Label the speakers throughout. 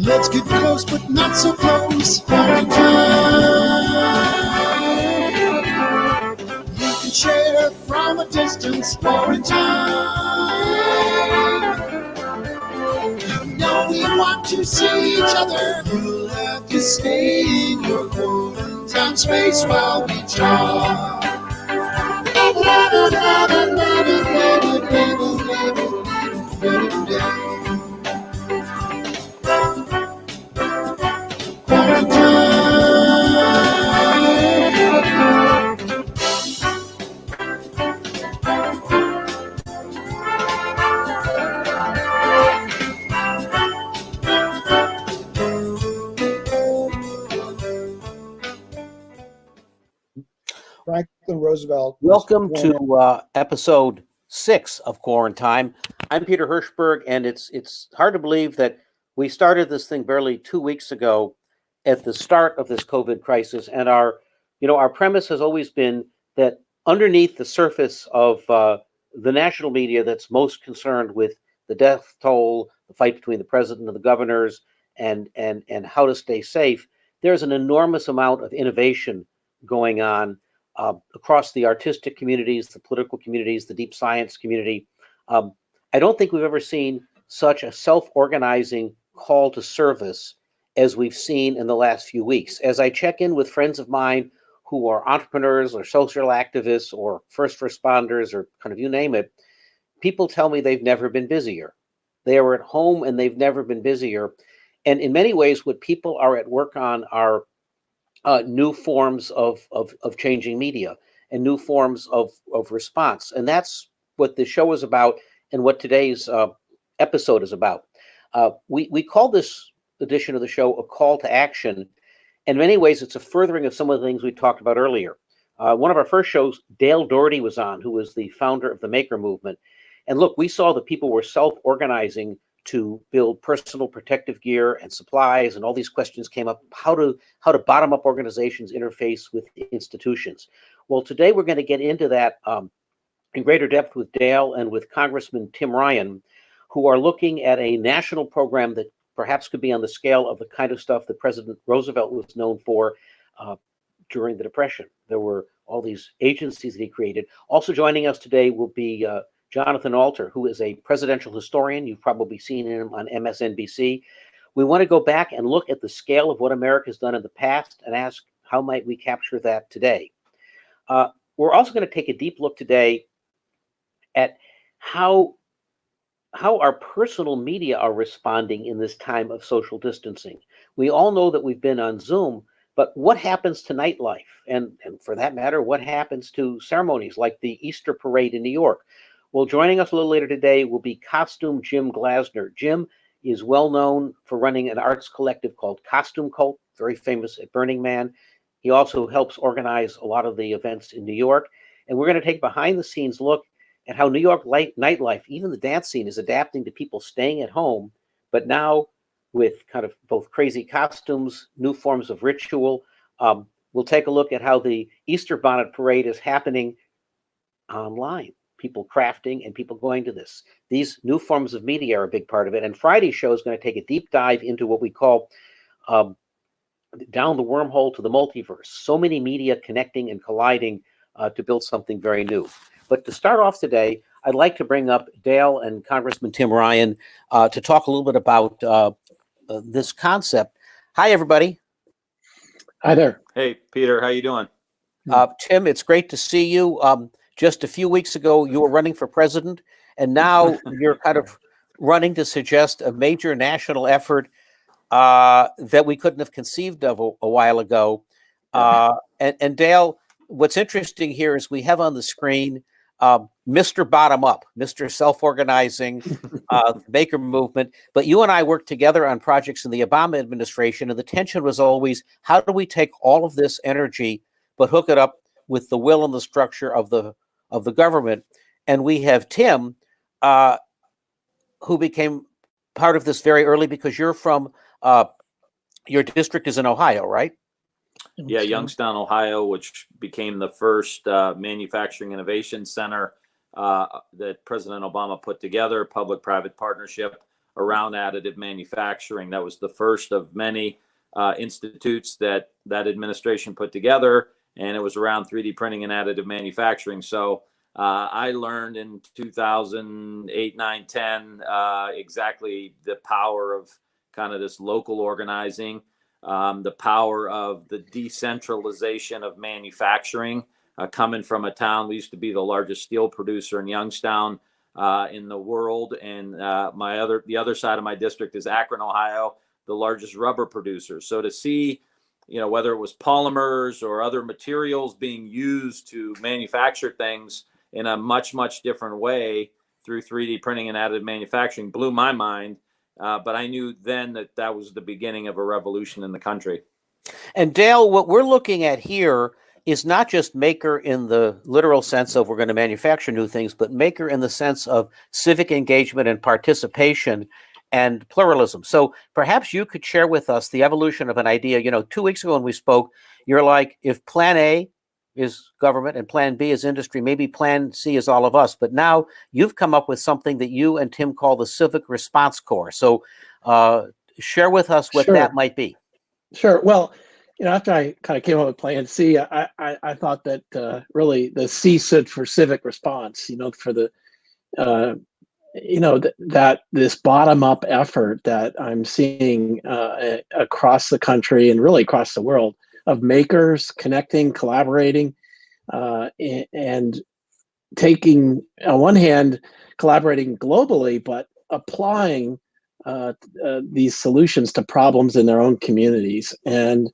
Speaker 1: Let's get close, but not so close. Quarantine. You can share from a distance. Quarantine. No, we want to see each other. You'll have to stay in your quarantine space while we talk.
Speaker 2: Franklin Roosevelt.
Speaker 3: Welcome to episode 6 of Quarantine. I'm Peter Hirschberg, and it's hard to believe that we started this thing barely 2 weeks ago at the start of this COVID crisis. And our premise has always been that underneath the surface of the national media that's most concerned with the death toll, the fight between the president and the governors, and how to stay safe, there's an enormous amount of innovation going on across the artistic communities, the political communities, the deep science community. I don't think we've ever seen such a self-organizing call to service as we've seen in the last few weeks. As I check in with friends of mine who are entrepreneurs or social activists or first responders or kind of you name it, people tell me they've never been busier. They are at home and they've never been busier. And in many ways, what people are at work on are new forms of changing media and new forms of response. And that's what the show is about and what today's episode is about. We call this edition of the show a call to action. In many ways, it's a furthering of some of the things we talked about earlier. One of our first shows, Dale Dougherty was on, who was the founder of the Maker Movement. And look, we saw that people were self-organizing to build personal protective gear and supplies, and all these questions came up, how to bottom-up organizations interface with institutions. Well, today we're going to get into that in greater depth with Dale and with Congressman Tim Ryan, who are looking at a national program that perhaps could be on the scale of the kind of stuff that President Roosevelt was known for during the Depression. There were all these agencies that he created. Also joining us today will be Jonathan Alter, who is a presidential historian. You've probably seen him on MSNBC. We want to go back and look at the scale of what America has done in the past and ask, how might we capture that today? We're also going to take a deep look today at how our personal media are responding in this time of social distancing. We all know that we've been on Zoom, but what happens to nightlife? And for that matter, what happens to ceremonies like the Easter parade in New York? Well, joining us a little later today will be costume Jim Glasner. Jim is well known for running an arts collective called Costume Cult, very famous at Burning Man. He also helps organize a lot of the events in New York. And we're going to take behind the scenes look at how New York nightlife, even the dance scene, is adapting to people staying at home, but now with kind of both crazy costumes, new forms of ritual. We'll take a look at how the Easter bonnet parade is happening online. People crafting and people going to this. These new forms of media are a big part of it. And Friday's show is going to take a deep dive into what we call down the wormhole to the multiverse. So many media connecting and colliding to build something very new. But to start off today, I'd like to bring up Dale and Congressman Tim Ryan to talk a little bit about this concept. Hi, everybody.
Speaker 2: Hi there.
Speaker 4: Hey, Peter, how you doing?
Speaker 3: Tim, it's great to see you. Just a few weeks ago, you were running for president, and now you're kind of running to suggest a major national effort that we couldn't have conceived of a while ago. And Dale, what's interesting here is we have on the screen Mr. Bottom Up, Mr. Self-Organizing, Maker Movement. But you and I worked together on projects in the Obama administration, and the tension was always, how do we take all of this energy but hook it up with the will and the structure of the government? And we have Tim, who became part of this very early because you're from, your district is in Ohio, right?
Speaker 4: Yeah, Youngstown, Ohio, which became the first manufacturing innovation center that President Obama put together, public-private partnership. around additive manufacturing. That was the first of many institutes that administration put together, and it was around 3D printing and additive manufacturing. So I learned in 2008, 9, 10 exactly the power of kind of this local organizing, the power of the decentralization of manufacturing. Coming from a town, we used to be the largest steel producer in Youngstown in the world, and the other side of my district is Akron, Ohio, the largest rubber producer. So to see, whether it was polymers or other materials being used to manufacture things in a much, much different way through 3D printing and additive manufacturing blew my mind. But I knew then that was the beginning of a revolution in the country.
Speaker 3: And Dale, what we're looking at here is not just maker in the literal sense of we're going to manufacture new things, but maker in the sense of civic engagement and participation and pluralism. So perhaps you could share with us the evolution of an idea. 2 weeks ago when we spoke, you're like, if plan A is government and plan B is industry, maybe plan C is all of us. But now you've come up with something that you and Tim call the Civic Response Corps. So share with us what
Speaker 2: Sure.
Speaker 3: that might be.
Speaker 2: Sure. Well, after I kind of came up with Plan C, I thought that really the C stood for civic response. For the that this bottom-up effort that I'm seeing across the country and really across the world of makers connecting, collaborating, and taking, on one hand, collaborating globally, but applying these solutions to problems in their own communities and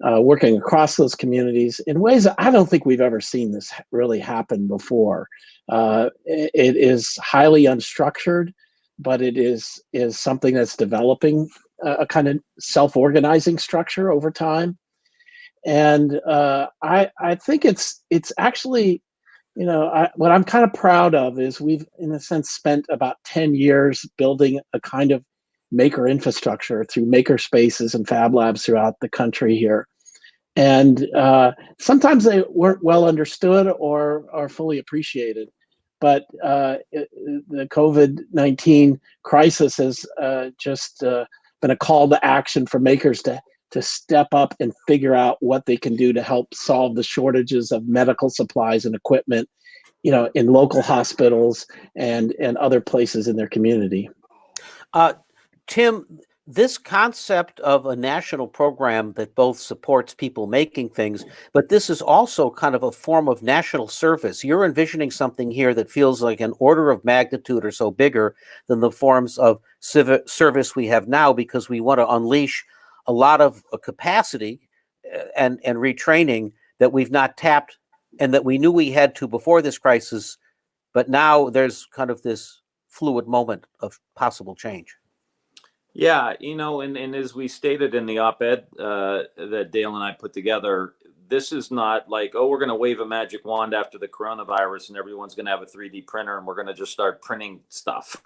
Speaker 2: working across those communities in ways that I don't think we've ever seen this really happen before. It is highly unstructured, but it is something that's developing a kind of self-organizing structure over time. And I think it's actually, what I'm kind of proud of is we've, in a sense, spent about 10 years building a kind of maker infrastructure through maker spaces and fab labs throughout the country here. And sometimes they weren't well understood or fully appreciated. But the COVID-19 crisis has just been a call to action for makers to step up and figure out what they can do to help solve the shortages of medical supplies and equipment, in local hospitals and other places in their community.
Speaker 3: Tim, this concept of a national program that both supports people making things, but this is also kind of a form of national service. You're envisioning something here that feels like an order of magnitude or so bigger than the forms of civic service we have now, because we want to unleash a lot of capacity and retraining that we've not tapped and that we knew we had to before this crisis, but now there's kind of this fluid moment of possible change.
Speaker 4: Yeah, and as we stated in the op-ed that Dale and I put together, this is not like, oh, we're going to wave a magic wand after the coronavirus and everyone's going to have a 3D printer and we're going to just start printing stuff.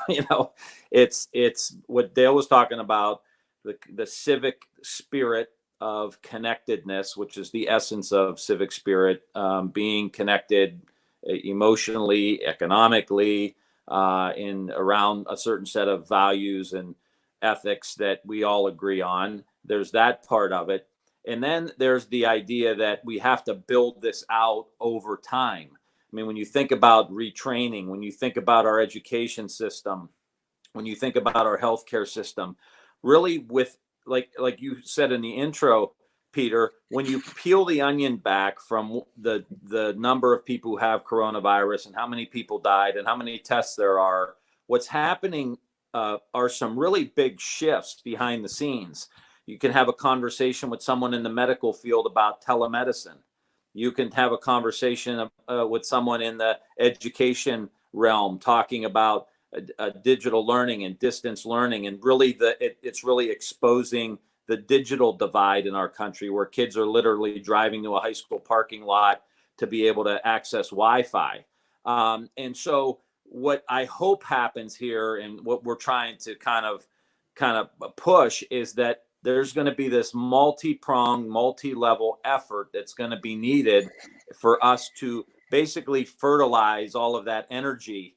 Speaker 4: It's what Dale was talking about, the civic spirit of connectedness, which is the essence of civic spirit, being connected emotionally, economically, in around a certain set of values and ethics that we all agree on. There's that part of it. And then there's the idea that we have to build this out over time. I mean, when you think about retraining, when you think about our education system, when you think about our healthcare system, really with, like you said in the intro, Peter, when you peel the onion back from the number of people who have coronavirus and how many people died and how many tests there are, what's happening are some really big shifts behind the scenes. You can have a conversation with someone in the medical field about telemedicine. You can have a conversation with someone in the education realm talking about digital learning and distance learning, and really it's really exposing the digital divide in our country, where kids are literally driving to a high school parking lot to be able to access Wi-Fi. And so what I hope happens here, and what we're trying to kind of push, is that there's going to be this multi-pronged, multi-level effort that's going to be needed for us to basically fertilize all of that energy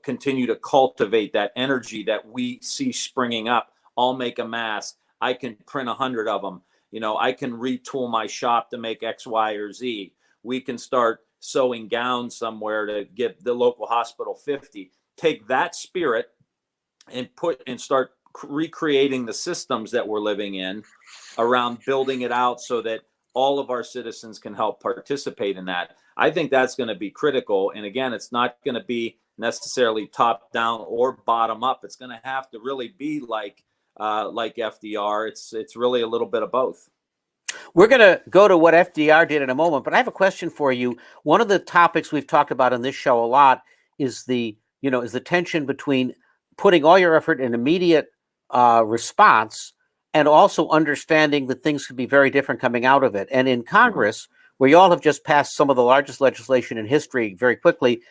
Speaker 4: continue to cultivate that energy that we see springing up. I'll make a mask. I can print 100 of them. I can retool my shop to make X, Y, or Z. We can start sewing gowns somewhere to get the local hospital 50. Take that spirit and start recreating the systems that we're living in around building it out so that all of our citizens can help participate in that. I think that's going to be critical. And again, it's not going to be necessarily top down or bottom up. It's going to have to really be like FDR. It's really a little bit of both.
Speaker 3: We're going to go to what FDR did in a moment, but I have a question for you. One of the topics we've talked about on this show a lot is the tension between putting all your effort in immediate response and also understanding that things could be very different coming out of it. And in Congress, where you all have just passed some of the largest legislation in history very quickly,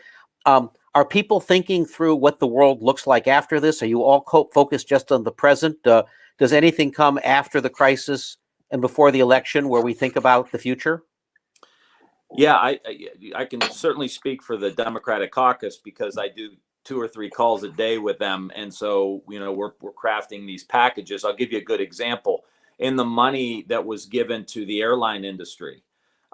Speaker 3: are people thinking through what the world looks like after this? Are you all focused just on the present? Does anything come after the crisis and before the election where we think about the future?
Speaker 4: Yeah, I can certainly speak for the Democratic caucus because I do 2 or 3 calls a day with them. And so, we're crafting these packages. I'll give you a good example. In the money that was given to the airline industry,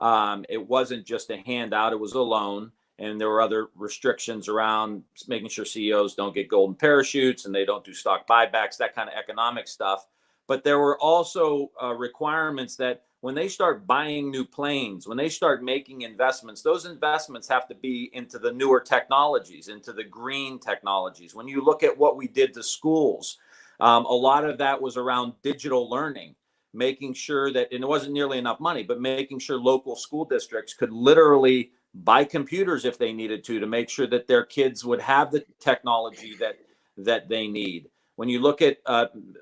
Speaker 4: it wasn't just a handout, it was a loan. And there were other restrictions around making sure CEOs don't get golden parachutes and they don't do stock buybacks, that kind of economic stuff. But there were also requirements that when they start buying new planes, when they start making investments, those investments have to be into the newer technologies, into the green technologies. When you look at what we did to schools, a lot of that was around digital learning, making sure that, and it wasn't nearly enough money, but making sure local school districts could literally buy computers if they needed to make sure that their kids would have the technology that they need. When you look at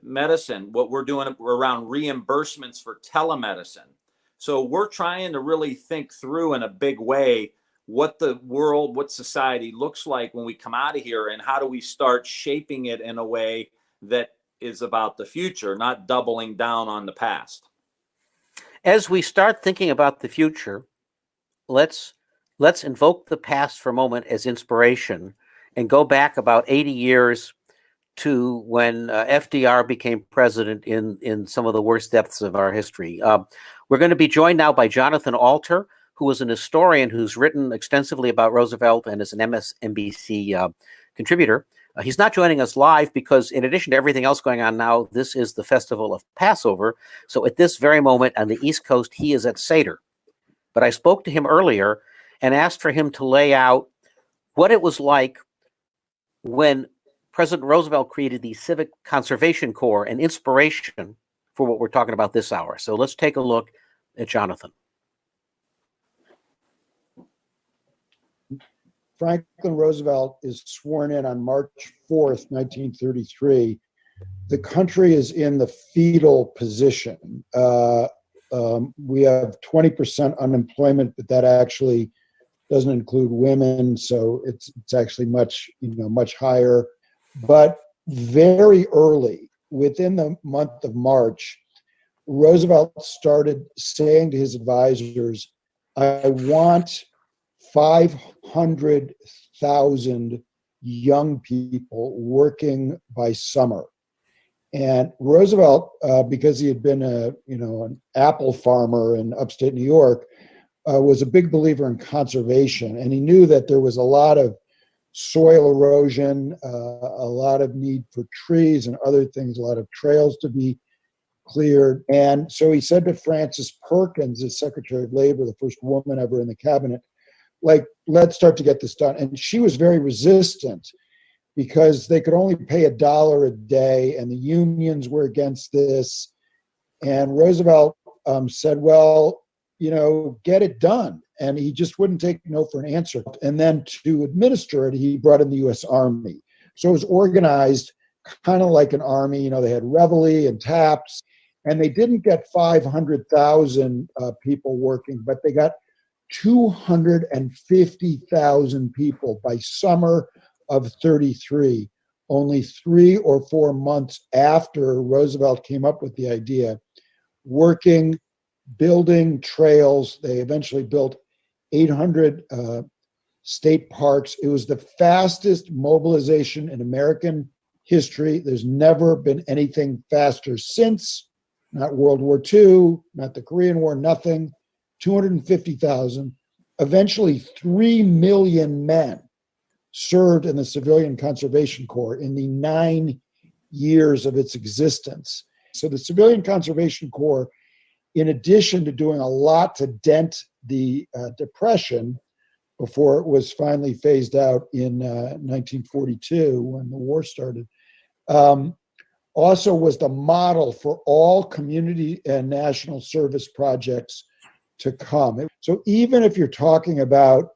Speaker 4: medicine, what we're doing around reimbursements for telemedicine. So we're trying to really think through in a big way what the world, what society looks like when we come out of here, and how do we start shaping it in a way that is about the future, not doubling down on the past.
Speaker 3: As we start thinking about the future, let's invoke the past for a moment as inspiration and go back about 80 years to when FDR became president in some of the worst depths of our history. We're going to be joined now by Jonathan Alter, who is an historian who's written extensively about Roosevelt and is an MSNBC contributor. He's not joining us live because, in addition to everything else going on now, this is the festival of Passover. So at this very moment on the East Coast, he is at Seder. But I spoke to him earlier and asked for him to lay out what it was like when President Roosevelt created the Civic Conservation Corps, an inspiration for what we're talking about this hour. So let's take a look at Jonathan.
Speaker 5: Franklin Roosevelt is sworn in on March 4th, 1933. The country is in the fetal position. We have 20% unemployment, but that actually doesn't include women, so it's actually much higher. But very early, within the month of March, Roosevelt started saying to his advisors, I want 500,000 young people working by summer. And Roosevelt, because he had been an apple farmer in upstate New York, was a big believer in conservation. And he knew that there was a lot of soil erosion, a lot of need for trees and other things, a lot of trails to be cleared. And so he said to Frances Perkins, as Secretary of Labor, the first woman ever in the cabinet, let's start to get this done. And she was very resistant because they could only pay $1 a day and the unions were against this. And Roosevelt said, well, get it done. And he just wouldn't take no for an answer. And then to administer it, he brought in the U.S. Army. So it was organized kind of like an army. They had reveille and taps, and they didn't get 500,000 people working, but they got 250,000 people by summer of 33, only 3 or 4 months after Roosevelt came up with the idea, working, building trails. They eventually built 800 state parks. It was the fastest mobilization in American history. There's never been anything faster since, not World War II, not the Korean War, nothing. 250,000, eventually 3 million men served in the Civilian Conservation Corps in the 9 years of its existence. So the Civilian Conservation Corps, in addition to doing a lot to dent the Depression before it was finally phased out in 1942 when the war started, also was the model for all community and national service projects to come. So even if you're talking about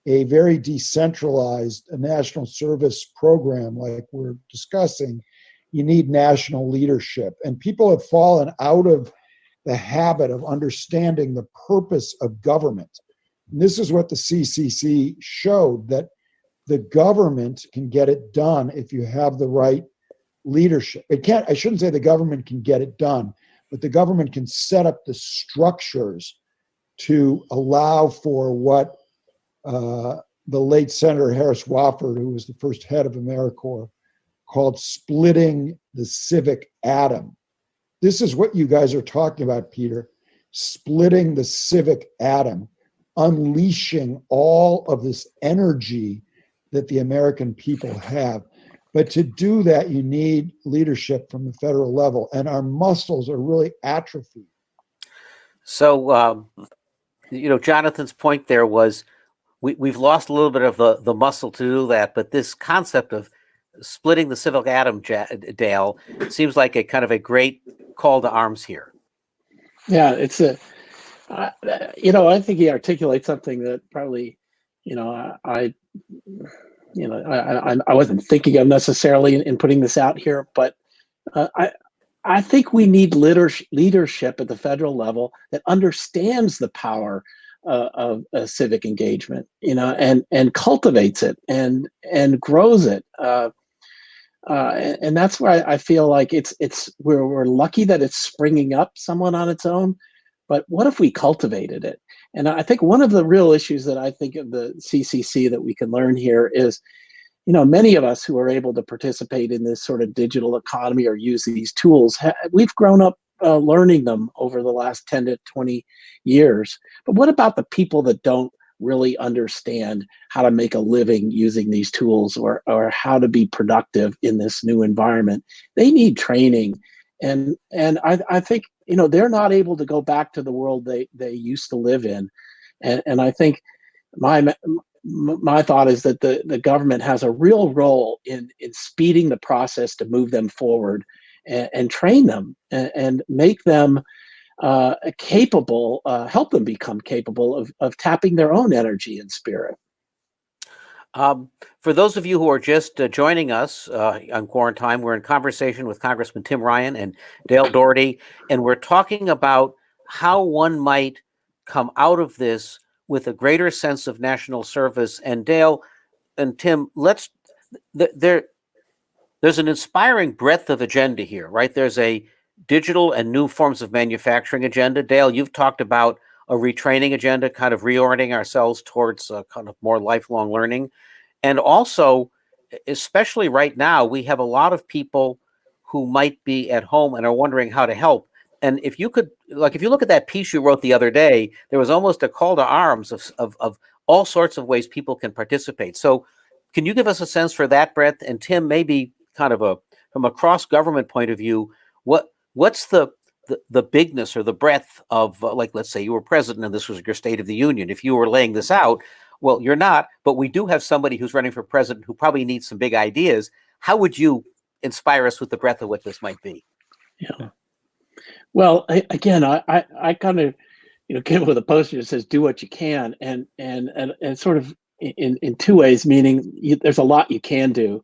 Speaker 5: a very decentralized national service program like we're discussing, you need national leadership. And people have fallen out of the habit of understanding the purpose of government. And this is what the CCC showed, that the government can get it done if you have the right leadership. I shouldn't say the government can get it done, but the government can set up the structures to allow for what the late Senator Harris Wofford, who was the first head of AmeriCorps, called splitting the civic atom. This is what you guys are talking about, Peter, splitting the civic atom, unleashing all of this energy that the American people have. But to do that, you need leadership from the federal level, and our muscles are really atrophied.
Speaker 3: So, Jonathan's point there was we've lost a little bit of the muscle to do that, but this concept of splitting the civic atom, Dale, seems like a kind of a great call to arms here.
Speaker 2: Yeah, it's I think he articulates something that probably, I wasn't thinking of necessarily in putting this out here, but I think we need leadership at the federal level that understands the power of civic engagement, and cultivates it and grows it. And that's where I feel like we're lucky that it's springing up somewhat on its own. But what if we cultivated it? And I think one of the real issues that I think of the CCC that we can learn here is, many of us who are able to participate in this sort of digital economy or use these tools, we've grown up learning them over the last 10 to 20 years. But what about the people that don't really understand how to make a living using these tools or how to be productive in this new environment? They need training. And I think, they're not able to go back to the world they used to live in. And I think my thought is that the government has a real role in speeding the process to move them forward and train them and make them capable, help them become capable of tapping their own energy and spirit.
Speaker 3: For those of you who are just joining us on Quarantine, we're in conversation with Congressman Tim Ryan and Dale Dougherty, and we're talking about how one might come out of this with a greater sense of national service. And Dale and Tim, there's an inspiring breadth of agenda here, right? There's a digital and new forms of manufacturing agenda. Dale, you've talked about a retraining agenda, kind of reorienting ourselves towards kind of more lifelong learning. And also, especially right now, we have a lot of people who might be at home and are wondering how to help. And if you look at that piece you wrote the other day, there was almost a call to arms of all sorts of ways people can participate. So can you give us a sense for that breadth? And Tim, maybe kind of from a cross-government point of view, what's the bigness or the breadth of, let's say you were president and this was your State of the Union. If you were laying this out, well, you're not, but we do have somebody who's running for president who probably needs some big ideas. How would you inspire us with the breadth of what this might be?
Speaker 2: Yeah. Well, I kind of, came up with a poster that says, do what you can. And sort of in two ways, meaning there's a lot you can do.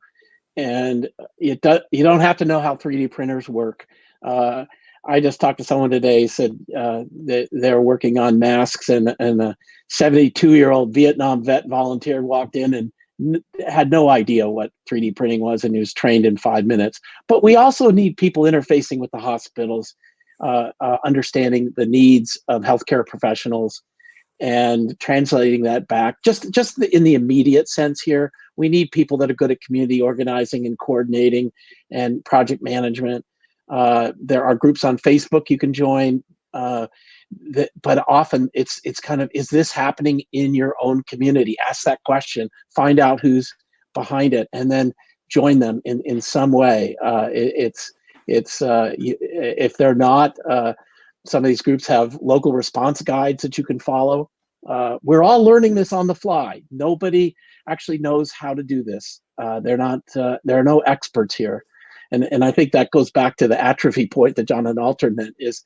Speaker 2: And you don't have to know how 3D printers work. I just talked to someone today, said they're working on masks, and a 72-year-old Vietnam vet volunteer walked in and had no idea what 3D printing was, and he was trained in 5 minutes. But we also need people interfacing with the hospitals, understanding the needs of healthcare professionals, and translating that back. Just in the immediate sense here, we need people that are good at community organizing and coordinating and project management. There are groups on Facebook you can join, but often it's kind of, is this happening in your own community? Ask that question, find out who's behind it, and then join them in some way. If they're not, some of these groups have local response guides that you can follow. We're all learning this on the fly. Nobody actually knows how to do this. There are no experts here. And I think that goes back to the atrophy point that Jonathan Alter meant, is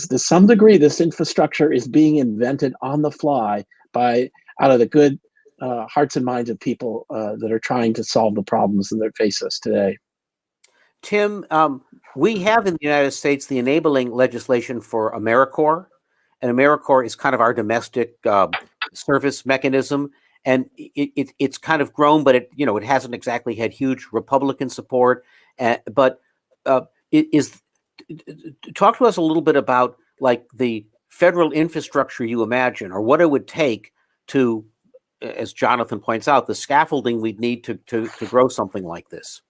Speaker 2: to some degree, this infrastructure is being invented on the fly out of the good hearts and minds of people that are trying to solve the problems that face us today.
Speaker 3: Tim, we have in the United States the enabling legislation for AmeriCorps, and AmeriCorps is kind of our domestic service mechanism, and it's kind of grown, but it hasn't exactly had huge Republican support. But talk to us a little bit about like the federal infrastructure you imagine, or what it would take to, as Jonathan points out, the scaffolding we'd need to grow something like this.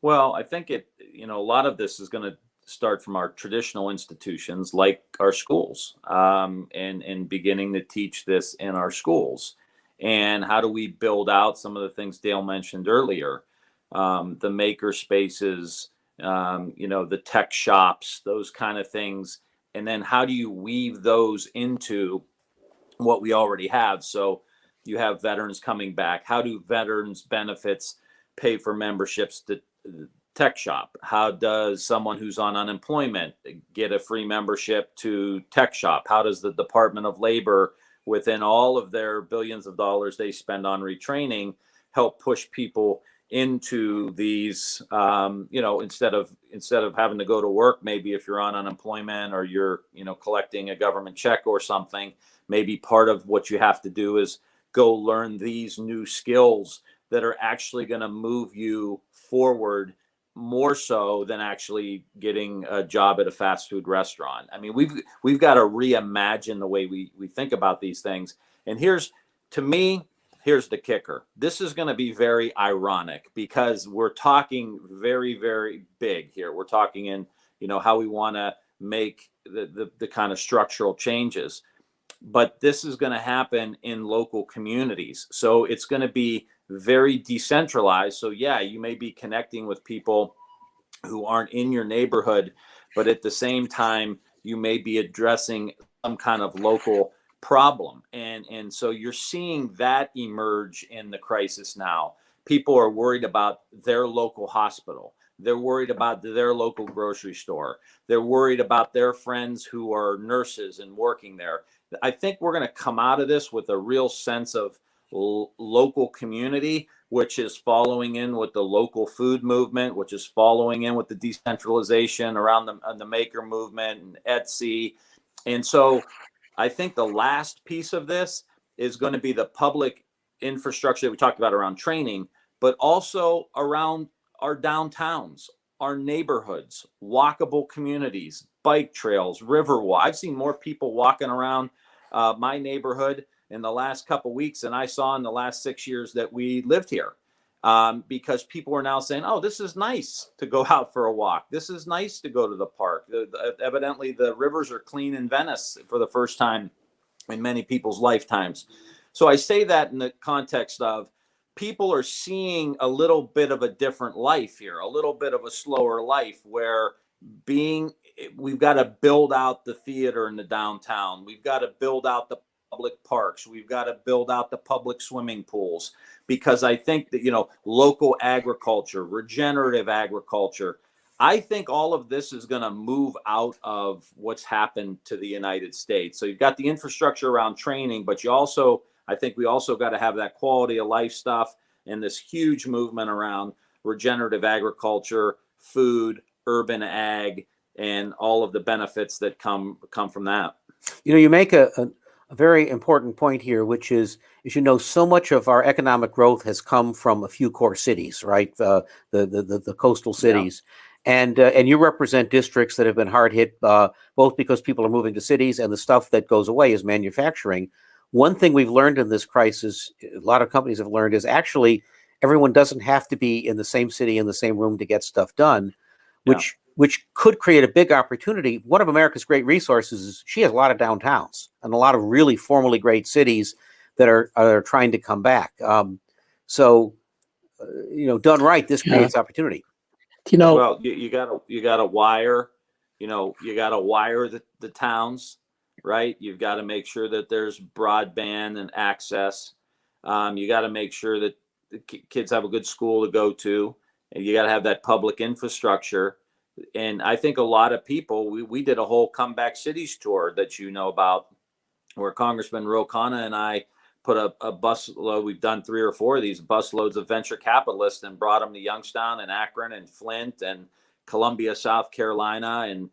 Speaker 4: Well, I think a lot of this is going to start from our traditional institutions like our schools, and beginning to teach this in our schools. And how do we build out some of the things Dale mentioned earlier, the maker spaces, the tech shops, those kind of things. And then how do you weave those into what we already have? So you have veterans coming back. How do veterans benefits pay for memberships to tech shop? How does someone who's on unemployment get a free membership to tech shop? How does the Department of Labor, within all of their billions of dollars they spend on retraining, help push people into these, instead of having to go to work, maybe if you're on unemployment or you're, collecting a government check or something, maybe part of what you have to do is go learn these new skills that are actually going to move you forward more so than actually getting a job at a fast food restaurant. I mean, we've got to reimagine the way we think about these things. And here's the kicker. This is going to be very ironic because we're talking very, very big here. We're talking in, how we want to make the kind of structural changes. But this is going to happen in local communities. So it's going to be very decentralized. So yeah, you may be connecting with people who aren't in your neighborhood, but at the same time, you may be addressing some kind of local problem. And so you're seeing that emerge in the crisis now. People are worried about their local hospital. They're worried about their local grocery store. They're worried about their friends who are nurses and working there. I think we're going to come out of this with a real sense of local community, which is following in with the local food movement, which is following in with the decentralization around the maker movement and Etsy. And so I think the last piece of this is going to be the public infrastructure that we talked about around training, but also around our downtowns, our neighborhoods, walkable communities, bike trails, river walk. I've seen more people walking around my neighborhood in the last couple of weeks than I saw in the last 6 years that we lived here, because people are now saying, oh, this is nice to go out for a walk. This is nice to go to the park. Evidently, the rivers are clean in Venice for the first time in many people's lifetimes. So I say that in the context of people are seeing a little bit of a different life here, a little bit of a slower life where we've got to build out the theater in the downtown. We've got to build out the public parks. We've got to build out the public swimming pools, because I think that, local agriculture, regenerative agriculture, I think all of this is going to move out of what's happened to the United States. So you've got the infrastructure around training, but I think we also got to have that quality of life stuff and this huge movement around regenerative agriculture, food, urban ag, and all of the benefits that come from that.
Speaker 3: You make a very important point here, which is, so much of our economic growth has come from a few core cities, right? The coastal cities. and you represent districts that have been hard hit, both because people are moving to cities and the stuff that goes away is manufacturing. One thing we've learned in this crisis, a lot of companies have learned, is actually everyone doesn't have to be in the same city in the same room to get stuff done, which could create a big opportunity. One of America's great resources is she has a lot of downtowns and a lot of really formally great cities that are trying to come back. So, done right, this creates opportunity.
Speaker 4: Well, you gotta wire, you gotta wire the towns, right? You've got to make sure that there's broadband and access. You got to make sure that the kids have a good school to go to, and you got to have that public infrastructure. And I think a lot of people, we did a whole comeback cities tour that you know about, where Congressman Ro Khanna and I put a busload, we've done 3 or 4 of these busloads of venture capitalists and brought them to Youngstown and Akron and Flint and Columbia, South Carolina, and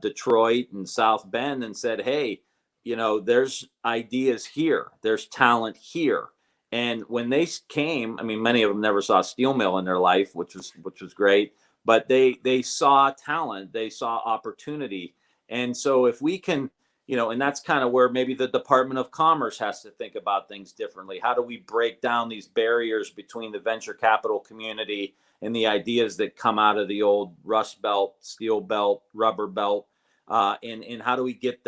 Speaker 4: Detroit and South Bend, and said, hey, there's ideas here, there's talent here. And when they came, I mean, many of them never saw a steel mill in their life, which was great, but they saw talent, they saw opportunity. And so if we can, and that's kind of where maybe the Department of Commerce has to think about things differently. How do we break down these barriers between the venture capital community and the ideas that come out of the old Rust Belt, Steel Belt, Rubber Belt, and how do we get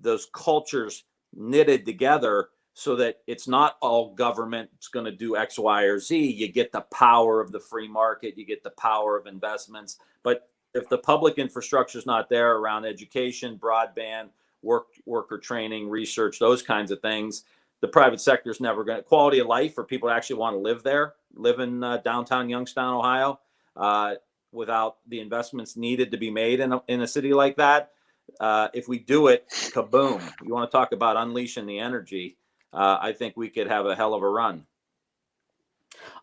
Speaker 4: those cultures knitted together so that it's not all government, it's going to do X, Y, or Z. You get the power of the free market, you get the power of investments. But if the public infrastructure is not there around education, broadband, worker training, research, those kinds of things, the private sector is never going to, quality of life for people who actually want to live in downtown Youngstown, Ohio, without the investments needed to be made in a city like that. If we do it, kaboom. You want to talk about unleashing the energy. I think we could have a hell of a run.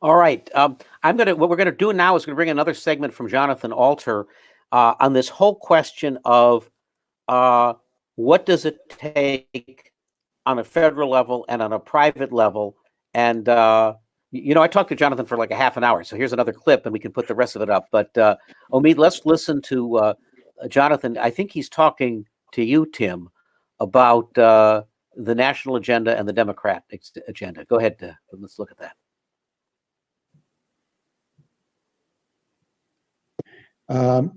Speaker 3: All right. What we're going to do now is going to bring another segment from Jonathan Alter on this whole question of what does it take on a federal level and on a private level. And, I talked to Jonathan for like a half an hour. So here's another clip and we can put the rest of it up. But Omid, let's listen to Jonathan. I think he's talking to you, Tim, about the national agenda and the Democrat agenda. Go ahead. Let's look at that.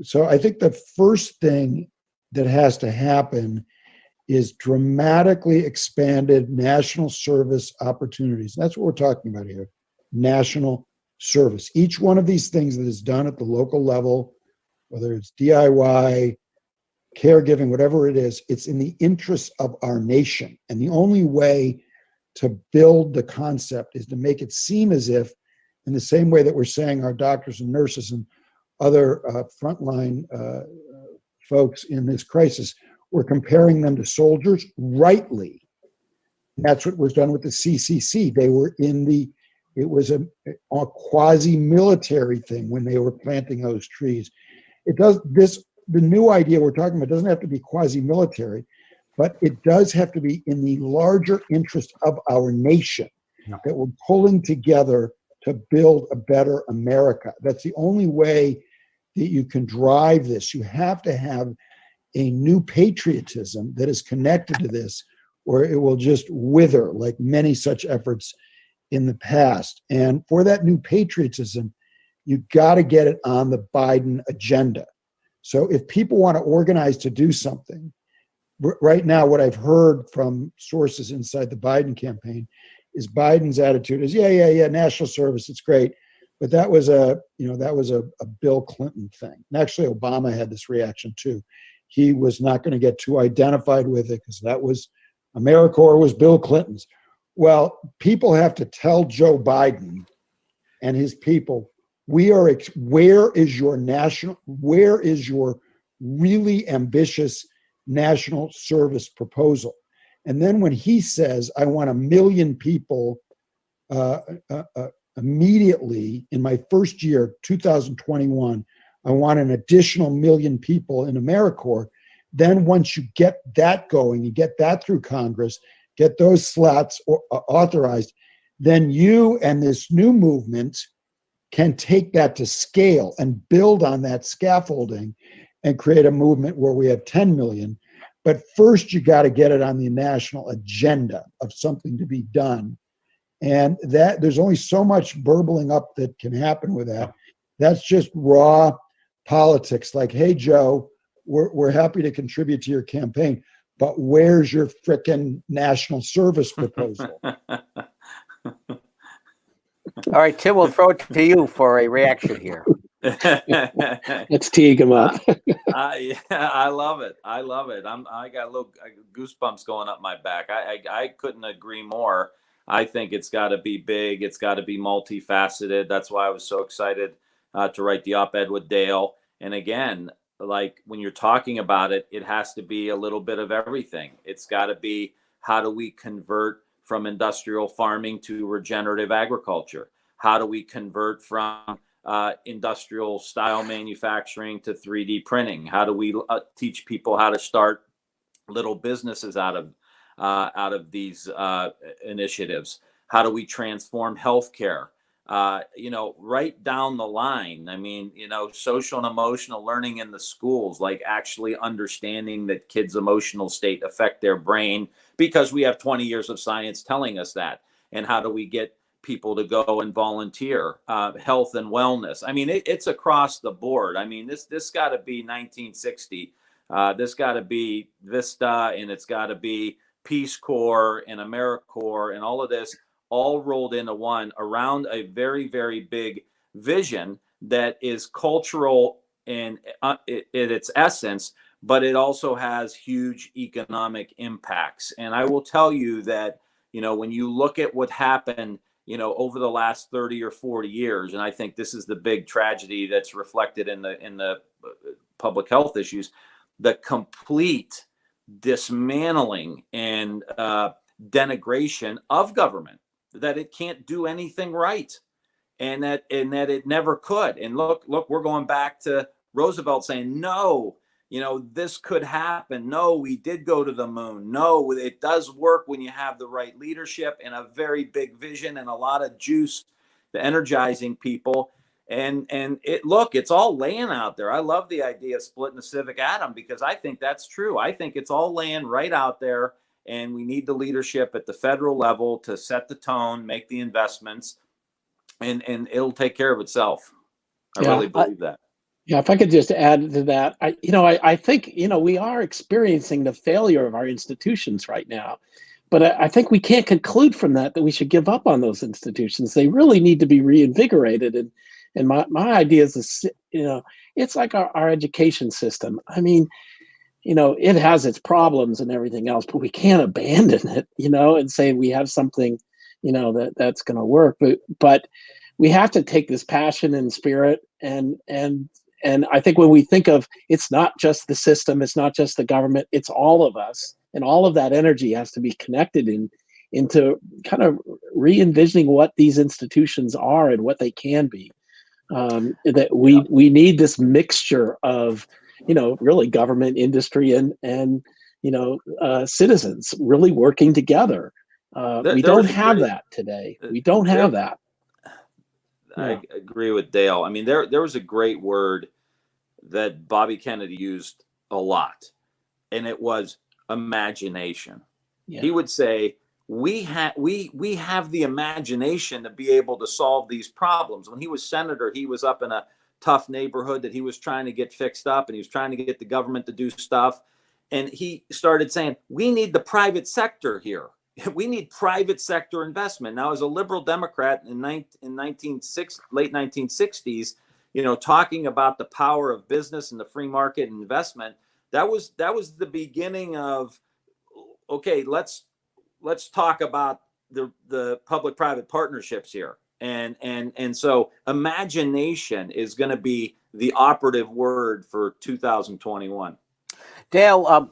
Speaker 5: So I think the first thing that has to happen is dramatically expanded national service opportunities. And that's what we're talking about here, national service. Each one of these things that is done at the local level, whether it's DIY, caregiving, whatever it is, it's in the interest of our nation. And the only way to build the concept is to make it seem as if, in the same way that we're saying our doctors and nurses and other frontline folks in this crisis, we're comparing them to soldiers rightly. And that's what was done with the CCC. They were it was a quasi-military thing when they were planting those trees. The new idea we're talking about doesn't have to be quasi-military, but it does have to be in the larger interest of our nation, that we're pulling together to build a better America. That's the only way that you can drive this. You have to have a new patriotism that is connected to this, or it will just wither like many such efforts in the past. And for that new patriotism, you got to get it on the Biden agenda. So if people want to organize to do something, right now, what I've heard from sources inside the Biden campaign is Biden's attitude is, yeah, national service, it's great. But that was a Bill Clinton thing. And actually, Obama had this reaction too. He was not going to get too identified with it because that was AmeriCorps was Bill Clinton's. Well, people have to tell Joe Biden and his people, where is your really ambitious national service proposal? And then when he says, I want 1 million people immediately in my first year, 2021, I want an additional 1 million people in AmeriCorps. Then once you get that going, you get that through Congress, get those slots authorized, then you and this new movement can take that to scale and build on that scaffolding and create a movement where we have 10 million. But first, you got to get it on the national agenda of something to be done. And that there's only so much burbling up that can happen with that. That's just raw politics. Like, hey, Joe, we're happy to contribute to your campaign, but where's your frickin' national service proposal?
Speaker 3: All right, Tim, we'll throw it to you for a reaction here.
Speaker 2: Let's tee him up.
Speaker 4: I love it. I love it. I got a little goosebumps going up my back. I couldn't agree more. I think it's got to be big. It's got to be multifaceted. That's why I was so excited to write the op-ed with Dale. And again, like when you're talking about it, it has to be a little bit of everything. It's got to be, how do we convert from industrial farming to regenerative agriculture? How do we convert from industrial style manufacturing to 3D printing? How do we teach people how to start little businesses out of these initiatives? How do we transform healthcare? Right down the line. I mean, social and emotional learning in the schools, like actually understanding that kids' emotional state affect their brain, because we have 20 years of science telling us that. And how do we get people to go and volunteer? Health and wellness. I mean, it's across the board. I mean, this got to be 1960. This got to be Vista, and it's got to be Peace Corps and AmeriCorps and all of this, all rolled into one around a very, very big vision that is cultural in its essence, but it also has huge economic impacts. And I will tell you that, when you look at what happened, over the last 30 or 40 years, and I think this is the big tragedy that's reflected in the public health issues, the complete dismantling and denigration of government, that it can't do anything right, and that it never could. And look, we're going back to Roosevelt saying, no, this could happen. No, we did go to the moon. No, it does work when you have the right leadership and a very big vision and a lot of juice to energizing people. And it's all laying out there. I love the idea of splitting the civic atom, because I think that's true. I think it's all laying right out there. And we need the leadership at the federal level to set the tone, make the investments, and it'll take care of itself. I really believe that.
Speaker 2: Yeah, if I could just add to that, I think, we are experiencing the failure of our institutions right now. But I think we can't conclude from that we should give up on those institutions. They really need to be reinvigorated. And my idea is, it's like our education system. I mean, it has its problems and everything else, but we can't abandon it, and say we have something, that's going to work. But we have to take this passion and spirit, and I think when we think of, it's not just the system, it's not just the government, it's all of us, and all of that energy has to be connected into kind of re-envisioning what these institutions are and what they can be. That we need this mixture of, really government, industry, and citizens really working together. We don't have that today. We don't have that.
Speaker 4: I agree with Dale. I mean, there was a great word that Bobby Kennedy used a lot, and it was imagination. Yeah. He would say, we have the imagination to be able to solve these problems. When he was senator, he was up in a tough neighborhood that he was trying to get fixed up, and he was trying to get the government to do stuff. And he started saying, we need the private sector here. We need private sector investment. Now, as a liberal Democrat in late 1960s, talking about the power of business and the free market and investment, that was the beginning of, okay, let's talk about the public-private partnerships here. And so imagination is going to be the operative word for 2021.
Speaker 3: Dale,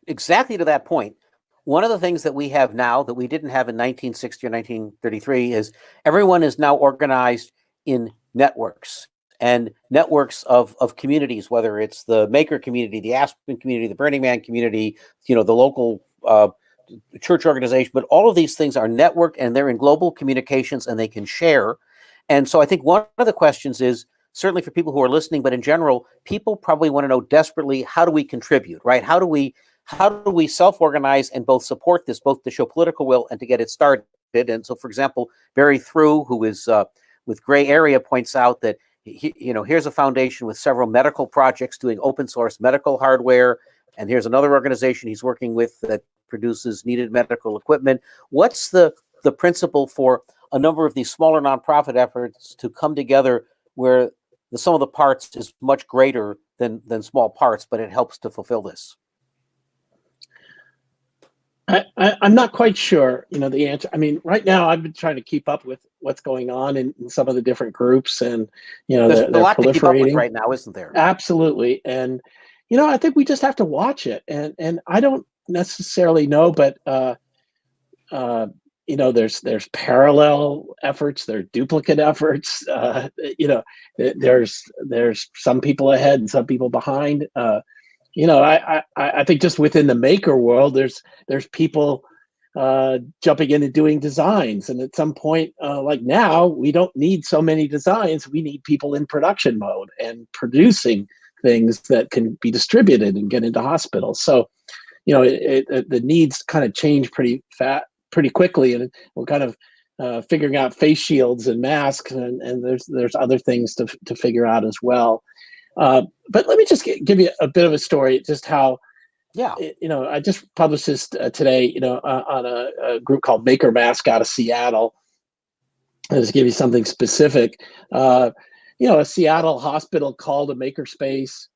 Speaker 3: exactly to that point, one of the things that we have now that we didn't have in 1960 or 1933 is everyone is now organized in networks, and networks of communities, whether it's the Maker community, the Aspen community, the Burning Man community, the local church organization, but all of these things are networked and they're in global communications and they can share. And so I think one of the questions is, certainly for people who are listening, but in general, people probably want to know desperately, how do we contribute, right? How do we self-organize and both support this, both to show political will and to get it started? And so, for example, Barry Through, who is with Gray Area, points out that here's a foundation with several medical projects doing open source medical hardware, and here's another organization he's working with that produces needed medical equipment. What's the principle for a number of these smaller nonprofit efforts to come together where the sum of the parts is much greater than small parts, but it helps to fulfill this?
Speaker 2: I'm not quite sure, the answer. I mean, right now I've been trying to keep up with what's going on in some of the different groups, and
Speaker 3: there's
Speaker 2: they're
Speaker 3: a lot to keep up with
Speaker 2: proliferating
Speaker 3: right now, isn't there?
Speaker 2: Absolutely. And I think we just have to watch it. And I don't necessarily know, but there's parallel efforts, there are duplicate efforts. There's some people ahead and some people behind. I think just within the maker world, there's people jumping in and doing designs, and at some point, like now, we don't need so many designs. We need people in production mode and producing things that can be distributed and get into hospitals. So, the needs kind of change pretty quickly, and we're kind of figuring out face shields and masks, and there's other things to figure out as well. But let me just give you a bit of a story, just how, I just published this today, on a group called Maker Mask out of Seattle. I'll just give you something specific. A Seattle hospital called a makerspace,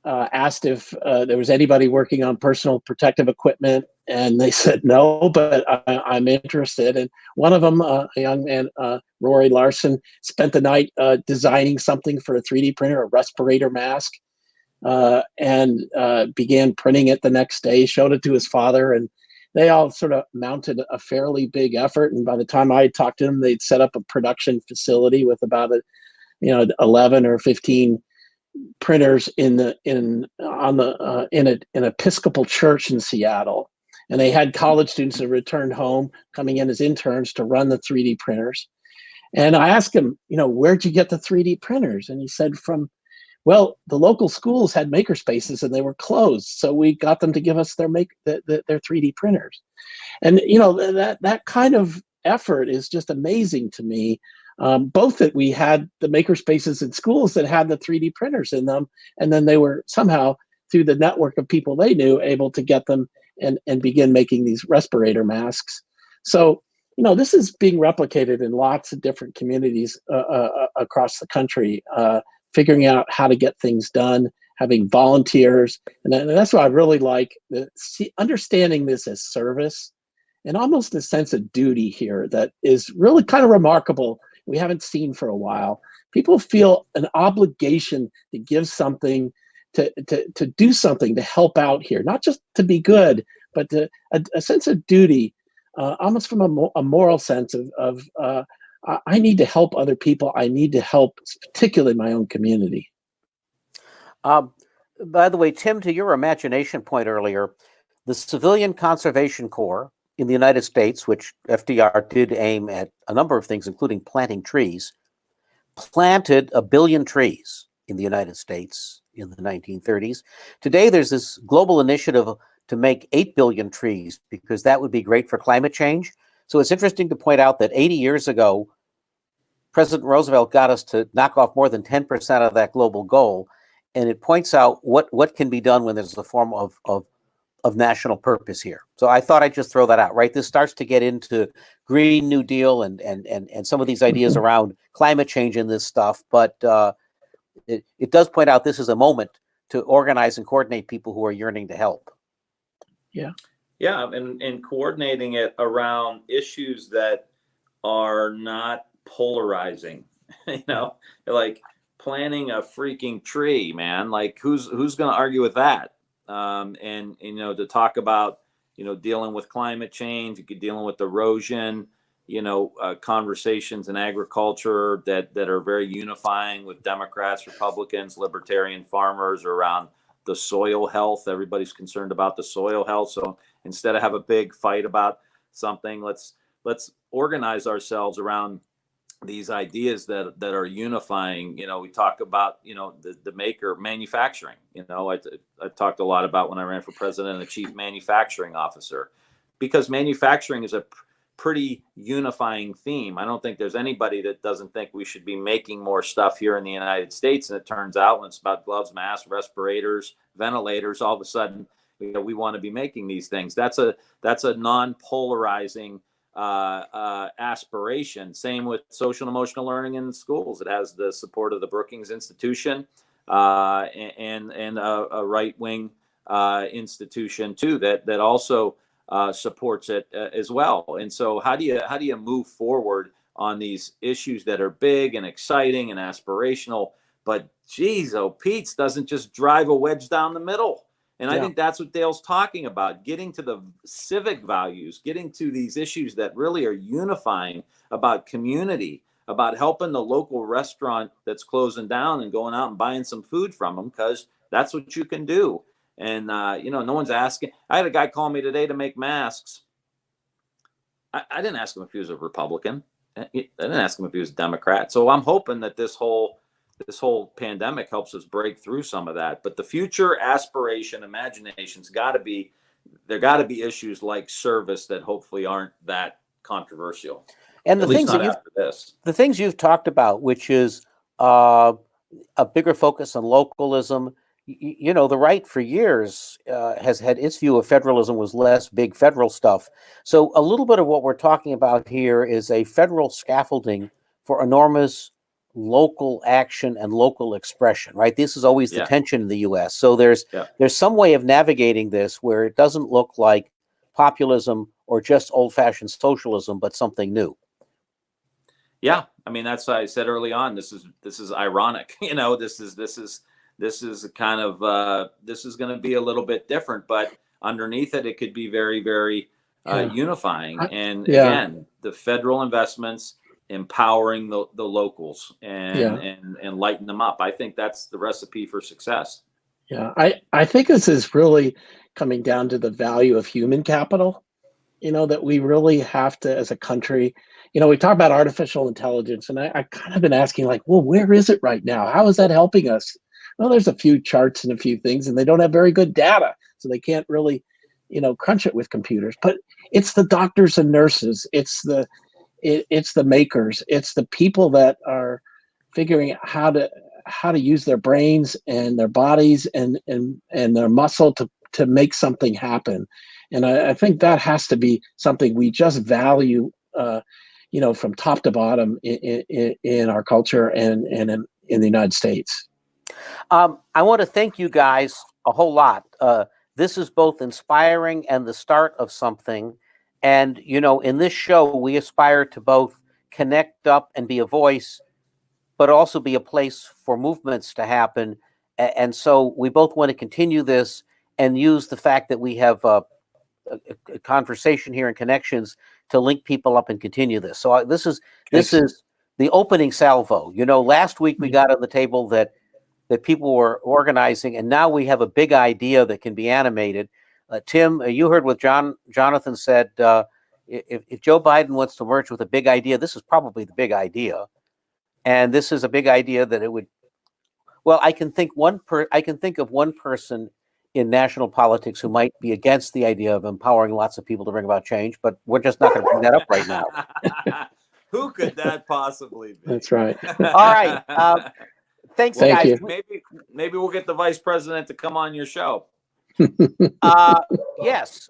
Speaker 2: asked if there was anybody working on personal protective equipment, and they said no, but I'm interested. And one of them, a young man, Rory Larson, spent the night designing something for a 3D printer, a respirator mask, and began printing it the next day, showed it to his father, and they all sort of mounted a fairly big effort. And by the time I talked to them, they'd set up a production facility with about 11 or 15 printers in an Episcopal church in Seattle. And they had college students that returned home coming in as interns to run the 3D printers. And I asked him, where'd you get the 3D printers? And he said, the local schools had maker spaces and they were closed. So we got them to give us their 3D printers. And, that kind of effort is just amazing to me. Both that we had the maker spaces in schools that had the 3D printers in them, and then they were somehow, through the network of people they knew, able to get them and begin making these respirator masks. So, this is being replicated in lots of different communities across the country, figuring out how to get things done, having volunteers. And that's what I really like, understanding this as service and almost a sense of duty here that is really kind of remarkable. We haven't seen for a while. People feel an obligation to give something, to do something to help out here, not just to be good, but a sense of duty, almost from a moral sense of I need to help other people. I need to help, particularly my own community.
Speaker 3: By the way, Tim, to your imagination point earlier, the Civilian Conservation Corps in the United States, which FDR did aim at a number of things, including planting trees, planted 1 billion trees in the United States in the 1930s. Today, there's this global initiative to make 8 billion trees because that would be great for climate change. So it's interesting to point out that 80 years ago, President Roosevelt got us to knock off more than 10% of that global goal. And it points out what can be done when there's a form of national purpose here. So I thought I'd just throw that out, right? This starts to get into Green New Deal and some of these ideas around climate change and this stuff. But it does point out this is a moment to organize and coordinate people who are yearning to help.
Speaker 2: Yeah.
Speaker 4: Yeah, and coordinating it around issues that are not polarizing, like planting a freaking tree, man. Like who's going to argue with that? And to talk about, dealing with climate change, dealing with erosion, conversations in agriculture that are very unifying with Democrats, Republicans, libertarian farmers around the soil health. Everybody's concerned about the soil health. So instead of have a big fight about something, let's organize ourselves around these ideas that are unifying. We talk about, the maker manufacturing. I talked a lot about when I ran for president, a chief manufacturing officer, because manufacturing is a pretty unifying theme. I don't think there's anybody that doesn't think we should be making more stuff here in the United States. And it turns out when it's about gloves, masks, respirators, ventilators, all of a sudden, we want to be making these things. That's a non-polarizing aspiration. Same with social and emotional learning in schools. It has the support of the Brookings Institution and a right-wing institution too that also supports it as well. And so how do you move forward on these issues that are big and exciting and aspirational, but geez, Pete's doesn't just drive a wedge down the middle? And I think that's what Dale's talking about, getting to the civic values, getting to these issues that really are unifying, about community, about helping the local restaurant that's closing down and going out and buying some food from them, because that's what you can do. And, no one's asking. I had a guy call me today to make masks. I didn't ask him if he was a Republican. I didn't ask him if he was a Democrat. So I'm hoping that this whole pandemic helps us break through some of that. But the future aspiration, imagination's got to be issues like service that hopefully aren't that controversial.
Speaker 3: And the things you've talked about, which is a bigger focus on localism. The right for years has had its view of federalism was less big federal stuff. So a little bit of what we're talking about here is a federal scaffolding for enormous local action and local expression, right? This is always the tension in the U.S. So there's some way of navigating this where it doesn't look like populism or just old-fashioned socialism, but something new.
Speaker 4: Yeah, I mean, that's what I said early on. This is ironic. This is kind of this is going to be a little bit different, but underneath it could be very, very unifying. And again, the federal investments, empowering the locals and lighten them up. I think that's the recipe for success.
Speaker 2: Yeah, I think this is really coming down to the value of human capital, that we really have to, as a country, we talk about artificial intelligence, and I kind of been asking well, where is it right now? How is that helping us? Well, there's a few charts and a few things, and they don't have very good data, so they can't really, crunch it with computers. But it's the doctors and nurses, it's the makers, it's the people that are figuring out how to use their brains and their bodies and their muscle to make something happen. And I think that has to be something we just value, from top to bottom in our culture and in the United States.
Speaker 3: I want to thank you guys a whole lot. This is both inspiring and the start of something. And, in this show, we aspire to both connect up and be a voice, but also be a place for movements to happen. And so we both want to continue this and use the fact that we have a conversation here and connections to link people up and continue this. So this is the opening salvo. Last week we got on the table that people were organizing, and now we have a big idea that can be animated. Tim, you heard what Jonathan said. If Joe Biden wants to merge with a big idea, this is probably the big idea, and this is a big idea that it would. Well, I can think of one person in national politics who might be against the idea of empowering lots of people to bring about change, but we're just not going to bring that up right now.
Speaker 4: Who could that possibly be?
Speaker 2: That's right.
Speaker 3: All right. Thanks,
Speaker 2: Thank
Speaker 3: guys.
Speaker 2: you.
Speaker 4: Maybe we'll get the vice president to come on your show.
Speaker 3: Yes.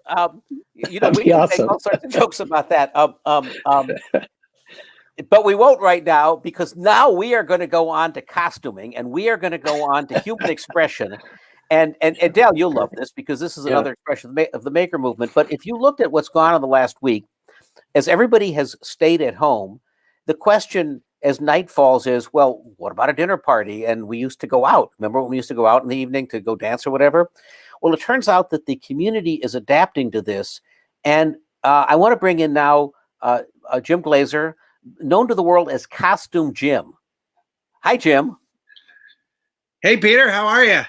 Speaker 3: We can make all sorts of jokes about that. But we won't right now, because now we are going to go on to costuming, and we are going to go on to human expression. And Dale, you'll love this, because this is another expression of the maker movement. But if you looked at what's gone on the last week, as everybody has stayed at home, the question as night falls is, well, what about a dinner party? And we used to go out. Remember when we used to go out in the evening to go dance or whatever? Well, it turns out that the community is adapting to this. And I want to bring in now Jim Glazer, known to the world as Costume Jim. Hi, Jim.
Speaker 6: Hey, Peter, how are you?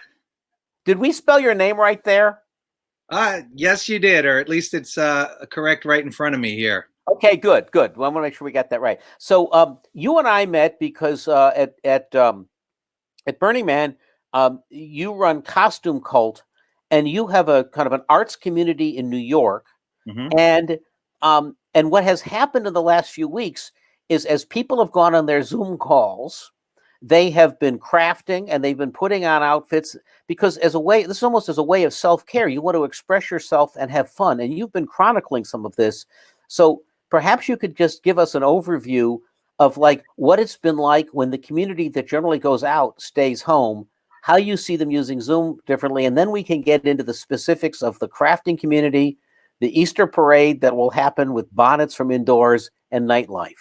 Speaker 3: Did we spell your name right there?
Speaker 6: Yes, you did, or at least it's correct right in front of me here.
Speaker 3: Okay, good, good. Well, I want to make sure we got that right. So you and I met because at Burning Man, you run Costume Cult, and you have a kind of an arts community in New York.
Speaker 6: Mhm.
Speaker 3: And what has happened in the last few weeks is, as people have gone on their Zoom calls, they have been crafting and they've been putting on outfits because, as a way, this is almost as a way of self-care. You want to express yourself and have fun, and you've been chronicling some of this. So perhaps you could just give us an overview of like what it's been like when the community that generally goes out stays home, how you see them using Zoom differently, and then we can get into the specifics of the crafting community, the Easter parade that will happen with bonnets from indoors, and nightlife.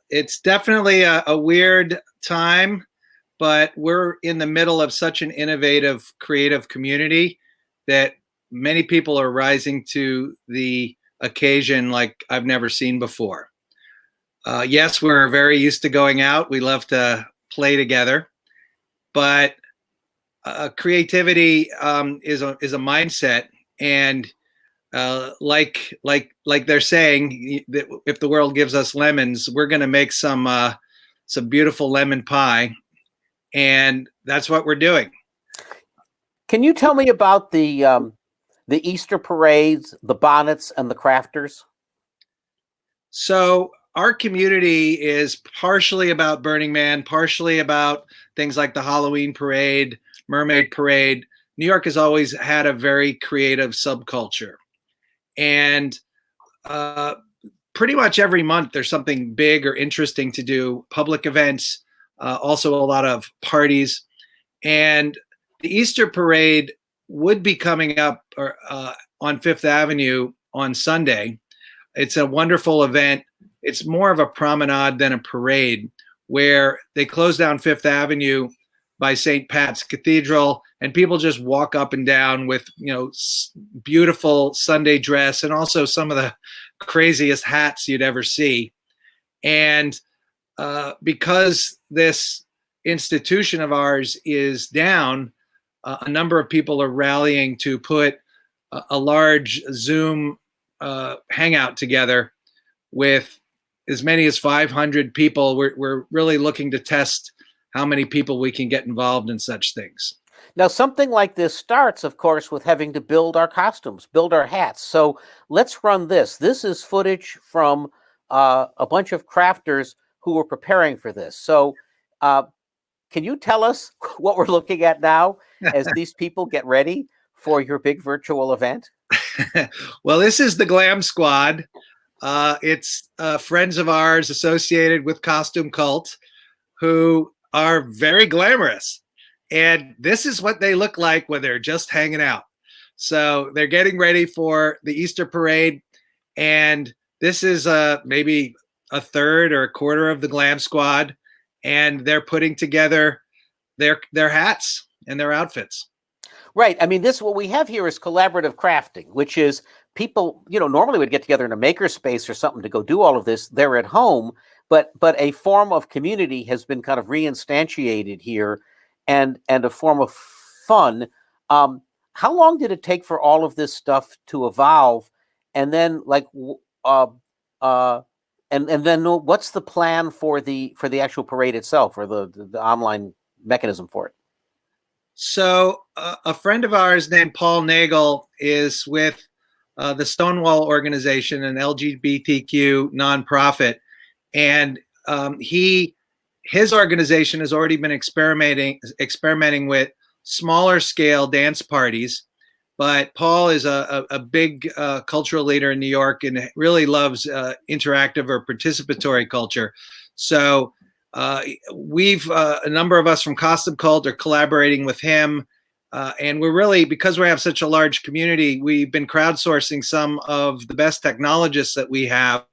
Speaker 6: It's definitely a weird time, but we're in the middle of such an innovative, creative community that many people are rising to the occasion like I've never seen before. Yes, we're very used to going out. We love to play together, but creativity is a mindset, and like they're saying, that if the world gives us lemons, we're going to make some beautiful lemon pie, and that's what we're doing.
Speaker 3: Can you tell me about the Easter parades, the bonnets, and the crafters?
Speaker 6: So our community is partially about Burning Man, partially about things like the Halloween parade, Mermaid Parade. New York has always had a very creative subculture. And pretty much every month there's something big or interesting to do, public events, also a lot of parties. And the Easter parade would be coming up on Fifth Avenue on Sunday. It's a wonderful event. It's more of a promenade than a parade, where they close down Fifth Avenue by St. Pat's Cathedral, and people just walk up and down with, beautiful Sunday dress and also some of the craziest hats you'd ever see. And because this institution of ours is down, a number of people are rallying to put a large Zoom hangout together with as many as 500 people. We're really looking to test how many people we can get involved in such things.
Speaker 3: Now, something like this starts, of course, with having to build our costumes, build our hats. So let's run this. This is footage from a bunch of crafters who were preparing for this. So can you tell us what we're looking at now as these people get ready for your big virtual event?
Speaker 6: Well, this is the Glam Squad. It's friends of ours associated with Costume Cult who are very glamorous. And this is what they look like when they're just hanging out. So they're getting ready for the Easter parade. And this is maybe a third or a quarter of the Glam Squad. And they're putting together their hats and their outfits.
Speaker 3: Right. I mean, what we have here is collaborative crafting, which is people, normally would get together in a makerspace or something to go do all of this. They're at home, but a form of community has been kind of reinstantiated here, and a form of fun. How long did it take for all of this stuff to evolve? And then, and then what's the plan for the actual parade itself, or the online mechanism for it?
Speaker 6: So a friend of ours named Paul Nagel is with the Stonewall organization, an LGBTQ nonprofit. And his organization has already been experimenting with smaller scale dance parties. But Paul is a big cultural leader in New York and really loves interactive or participatory culture. So we've a number of us from Costume Cult are collaborating with him. And we're really, because we have such a large community, we've been crowdsourcing some of the best technologists that we have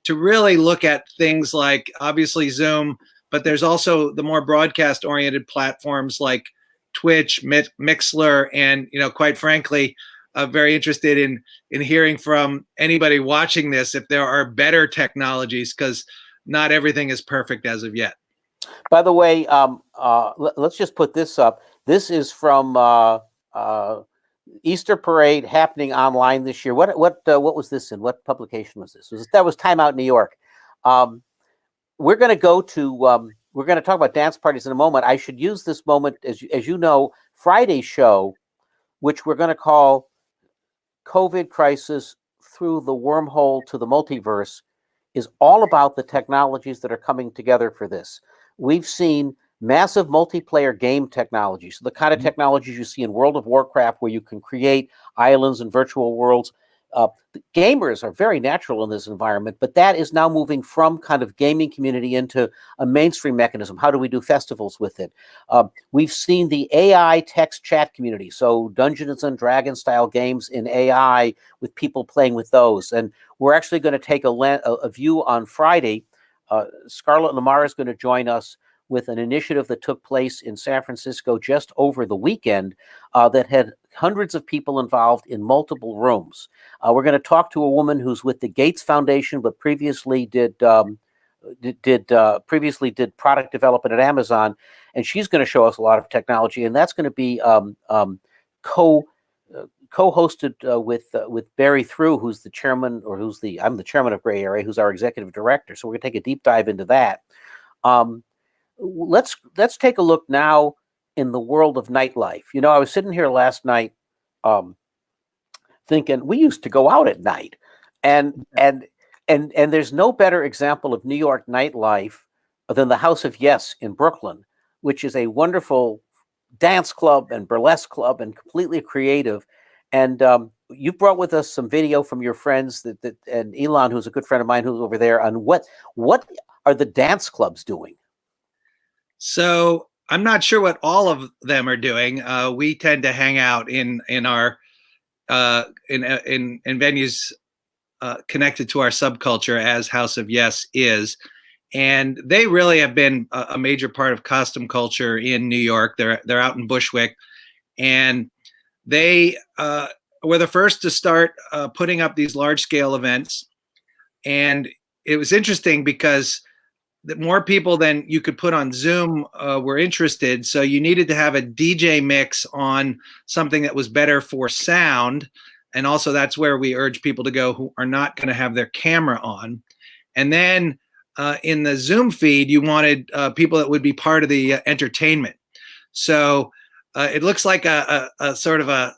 Speaker 6: to really look at things like, obviously, Zoom, but there's also the more broadcast oriented platforms like Twitch, Mixler, and quite frankly, very interested in hearing from anybody watching this if there are better technologies, because not everything is perfect as of yet.
Speaker 3: By the way, let's just put this up. This is from Easter parade happening online this year. What was this in? What publication was this? That was Time Out New York. We're going to go to we're going to talk about dance parties in a moment. I should use this moment, as you know, Friday's show, which we're going to call COVID Crisis Through the Wormhole to the Multiverse, is all about the technologies that are coming together for this. We've seen massive multiplayer game technology. So the kind of technologies you see in World of Warcraft, where you can create islands and virtual worlds. The gamers are very natural in this environment, but that is now moving from kind of gaming community into a mainstream mechanism. How do we do festivals with it? We've seen the AI text chat community, so Dungeons and Dragons style games in AI with people playing with those. And we're actually going to take a view on Friday. Scarlett Lamar is going to join us with an initiative that took place in San Francisco just over the weekend that had hundreds of people involved in multiple rooms. We're going to talk to a woman who's with the Gates Foundation, but previously did product development at Amazon, and she's going to show us a lot of technology, and that's going to be co-hosted with Barry Through, who's the chairman, or I'm the chairman of Gray Area, who's our executive director. So we're going to take a deep dive into that. Let's take a look now in the world of nightlife. You know, I was sitting here last night thinking we used to go out at night, and there's no better example of New York nightlife than the House of Yes in Brooklyn, which is a wonderful dance club and burlesque club and completely creative. And you've brought with us some video from your friends and Elon, who's a good friend of mine, who's over there, on what are the dance clubs doing?
Speaker 6: So I'm not sure what all of them are doing. We tend to hang out in our in venues connected to our subculture, as House of Yes is, and they really have been a major part of costume culture in New York. They're out in Bushwick, and they were the first to start putting up these large scale events. And it was interesting because that more people than you could put on Zoom were interested. So you needed to have a DJ mix on something that was better for sound. And also that's where we urge people to go who are not going to have their camera on. And then in the Zoom feed, you wanted people that would be part of the entertainment. So it looks like a sort of a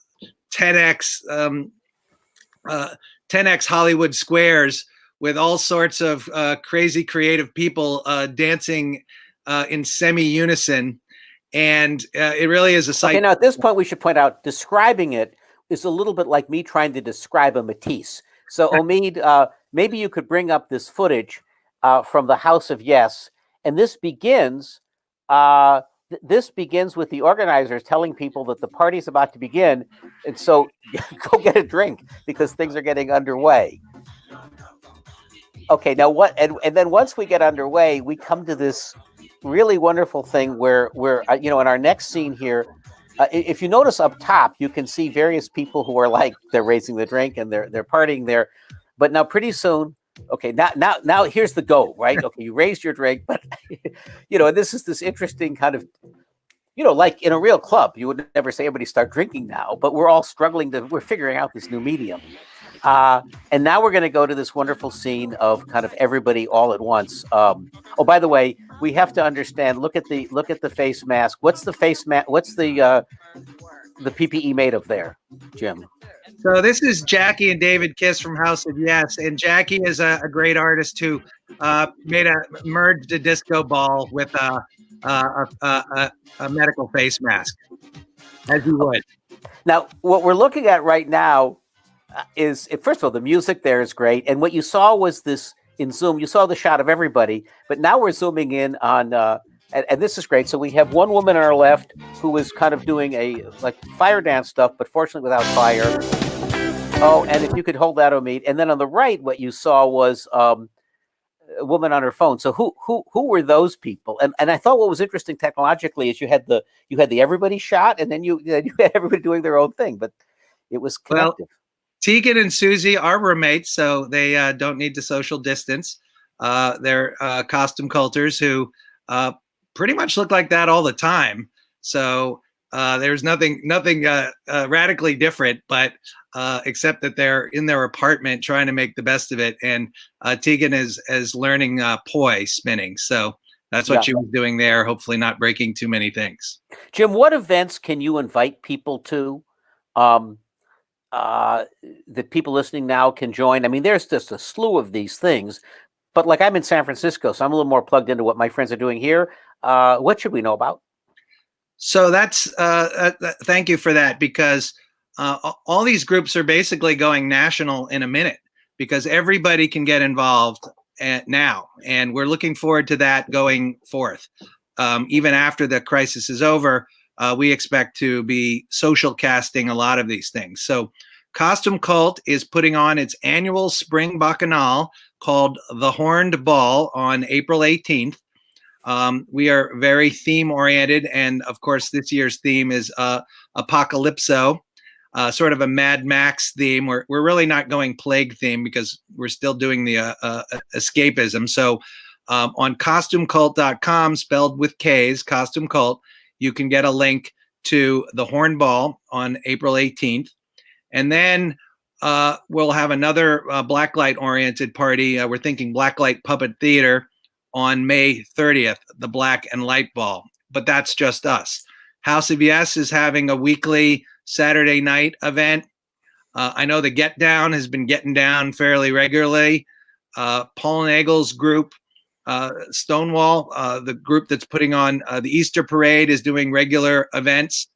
Speaker 6: 10X Hollywood Squares with all sorts of crazy creative people dancing in semi-unison. And it really is a sight.
Speaker 3: Okay, now at this point, we should point out, describing it is a little bit like me trying to describe a Matisse. So Omid, maybe you could bring up this footage from the House of Yes. And this begins with the organizers telling people that the party's about to begin. And so go get a drink because things are getting underway. Okay, now what? And then once we get underway, we come to this really wonderful thing where in our next scene here, if you notice up top, you can see various people who are like they're raising the drink and they're partying there. But now pretty soon, okay, now here's the go, right? Okay, you raised your drink, but and this is this interesting kind of, like in a real club, you would never say everybody start drinking now, but we're all we're figuring out this new medium. And now we're going to go to this wonderful scene of kind of everybody all at once. Oh, by the way, we have to understand. Look at the face mask. What's the face mask? What's the PPE made of there, Jim?
Speaker 6: So this is Jackie and David Kiss from House of Yes, and Jackie is a great artist who merged a disco ball with a medical face mask, as you would.
Speaker 3: Now, what we're looking at right now is, first of all, the music there is great. And what you saw was this in Zoom, you saw the shot of everybody, but now we're zooming in on, and this is great. So we have one woman on our left who is kind of doing a like fire dance stuff, but fortunately without fire. Oh, and if you could hold that, Omid. And then on the right, what you saw was a woman on her phone. So who were those people? And I thought what was interesting technologically is you had the everybody shot, and then you had everybody doing their own thing, but it was connected.
Speaker 6: Well, Tegan and Susie are roommates, so they don't need to social distance. They're costume culters who pretty much look like that all the time. So There's nothing radically different, but except that they're in their apartment trying to make the best of it. And Tegan is learning poi spinning, so that's what she was doing there. Hopefully, not breaking too many things.
Speaker 3: Jim, what events can you invite people to? That people listening now can join. I mean, there's just a slew of these things, but like I'm in San Francisco, so I'm a little more plugged into what my friends are doing here. What should we know about?
Speaker 6: So that's thank you for that, because all these groups are basically going national in a minute, because everybody can get involved now, and we're looking forward to that going forth. Even after the crisis is over, we expect to be social casting a lot of these things. So Costume Cult is putting on its annual spring bacchanal called The Horned Ball on April 18th. We are very theme oriented, and of course this year's theme is Apocalypso, sort of a Mad Max theme. We're really not going plague theme because we're still doing the escapism. So on costumecult.com, spelled with K's, Costume Cult, you can get a link to the Hornball on April 18th. And then we'll have another blacklight-oriented party. We're thinking Blacklight Puppet Theater on May 30th, the Black and Light Ball. But that's just us. House of Yes is having a weekly Saturday night event. I know the Get Down has been getting down fairly regularly. Paul Nagel's group, Stonewall, the group that's putting on the Easter Parade, is doing regular events,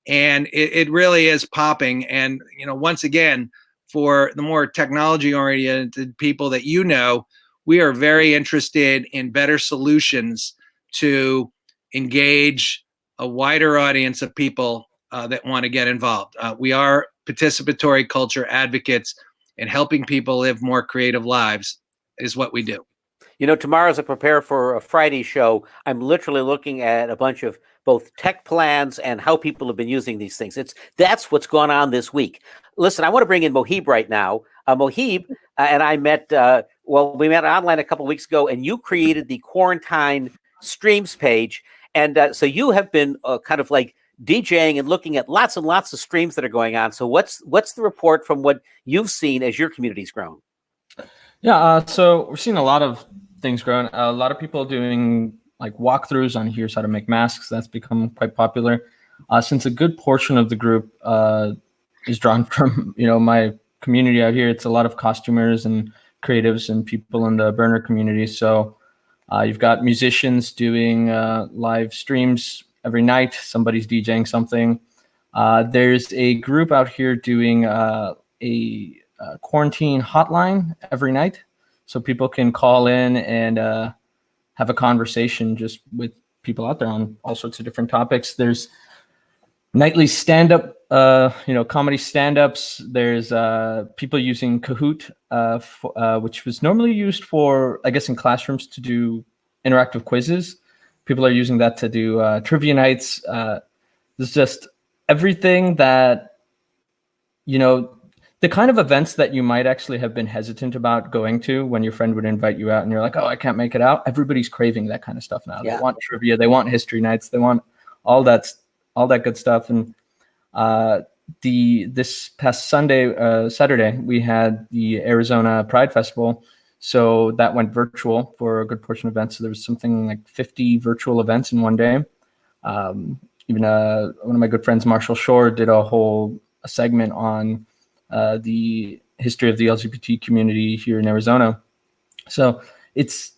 Speaker 6: and it really is popping. And once again, for the more technology-oriented people that we are very interested in better solutions to engage a wider audience of people that want to get involved. We are participatory culture advocates, and helping people live more creative lives is what we do.
Speaker 3: Tomorrow's a Prepare for a Friday show. I'm literally looking at a bunch of both tech plans and how people have been using these things. That's what's going on this week. Listen, I want to bring in Mohib right now. Mohib and I met, we met online a couple of weeks ago, and you created the quarantine streams page. And so you have been kind of like DJing and looking at lots and lots of streams that are going on. So what's the report from what you've seen as your community's grown?
Speaker 7: Yeah, so we're seeing a lot of things growing. A lot of people doing like walkthroughs on here's how to make masks. That's become quite popular. Since a good portion of the group is drawn from my community out here, it's a lot of costumers and creatives and people in the burner community. So you've got musicians doing live streams every night. Somebody's DJing something. There's a group out here doing a quarantine hotline every night, so people can call in and have a conversation just with people out there on all sorts of different topics. There's nightly stand-up, comedy stand-ups. There's people using Kahoot, which was normally used for, I guess, in classrooms to do interactive quizzes. People are using that to do trivia nights. There's just everything that, the kind of events that you might actually have been hesitant about going to when your friend would invite you out and you're like, oh, I can't make it out. Everybody's craving that kind of stuff now. Yeah. They want trivia. They want history nights. They want all that good stuff. And this past Saturday, we had the Arizona Pride Festival. So that went virtual for a good portion of events. So there was something like 50 virtual events in one day. Even one of my good friends, Marshall Shore, did a segment on the history of the LGBT community here in Arizona. So it's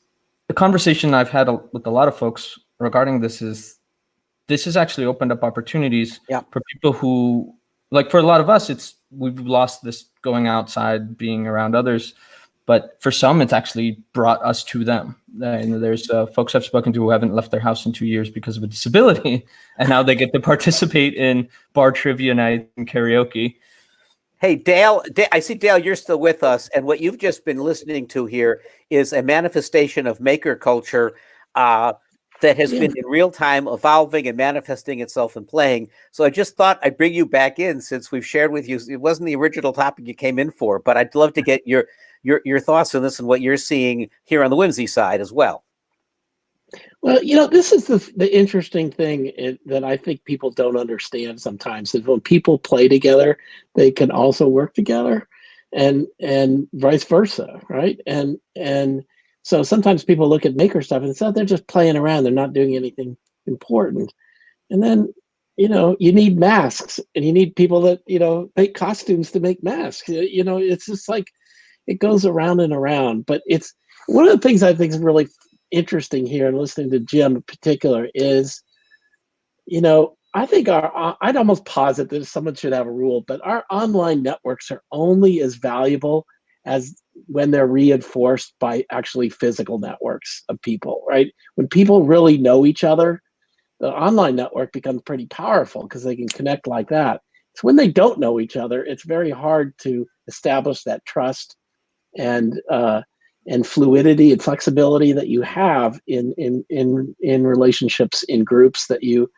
Speaker 7: a conversation I've had with a lot of folks regarding this has actually opened up opportunities for people who, like for a lot of us, we've lost this going outside, being around others. But for some, it's actually brought us to them. There's folks I've spoken to who haven't left their house in 2 years because of a disability, and now they get to participate in bar trivia night and karaoke.
Speaker 3: Hey, Dale, I see, Dale, you're still with us. And what you've just been listening to here is a manifestation of maker culture that has been in real time evolving and manifesting itself and playing. So I just thought I'd bring you back in, since we've shared with you. It wasn't the original topic you came in for, but I'd love to get your thoughts on this and what you're seeing here on the whimsy side as well.
Speaker 2: Well, this is the interesting thing that I think people don't understand sometimes is when people play together, they can also work together, and vice versa, right? And so sometimes people look at maker stuff and say, oh, they're just playing around, they're not doing anything important. And then you need masks, and you need people that make costumes to make masks. It's just like it goes around and around. But it's one of the things I think is really interesting here, and listening to Jim in particular, is I think I'd almost posit that someone should have a rule, but our online networks are only as valuable as when they're reinforced by actually physical networks of people, right? When people really know each other, the online network becomes pretty powerful because they can connect like that. It's when they don't know each other, it's very hard to establish that trust and fluidity and flexibility that you have in relationships, in groups that you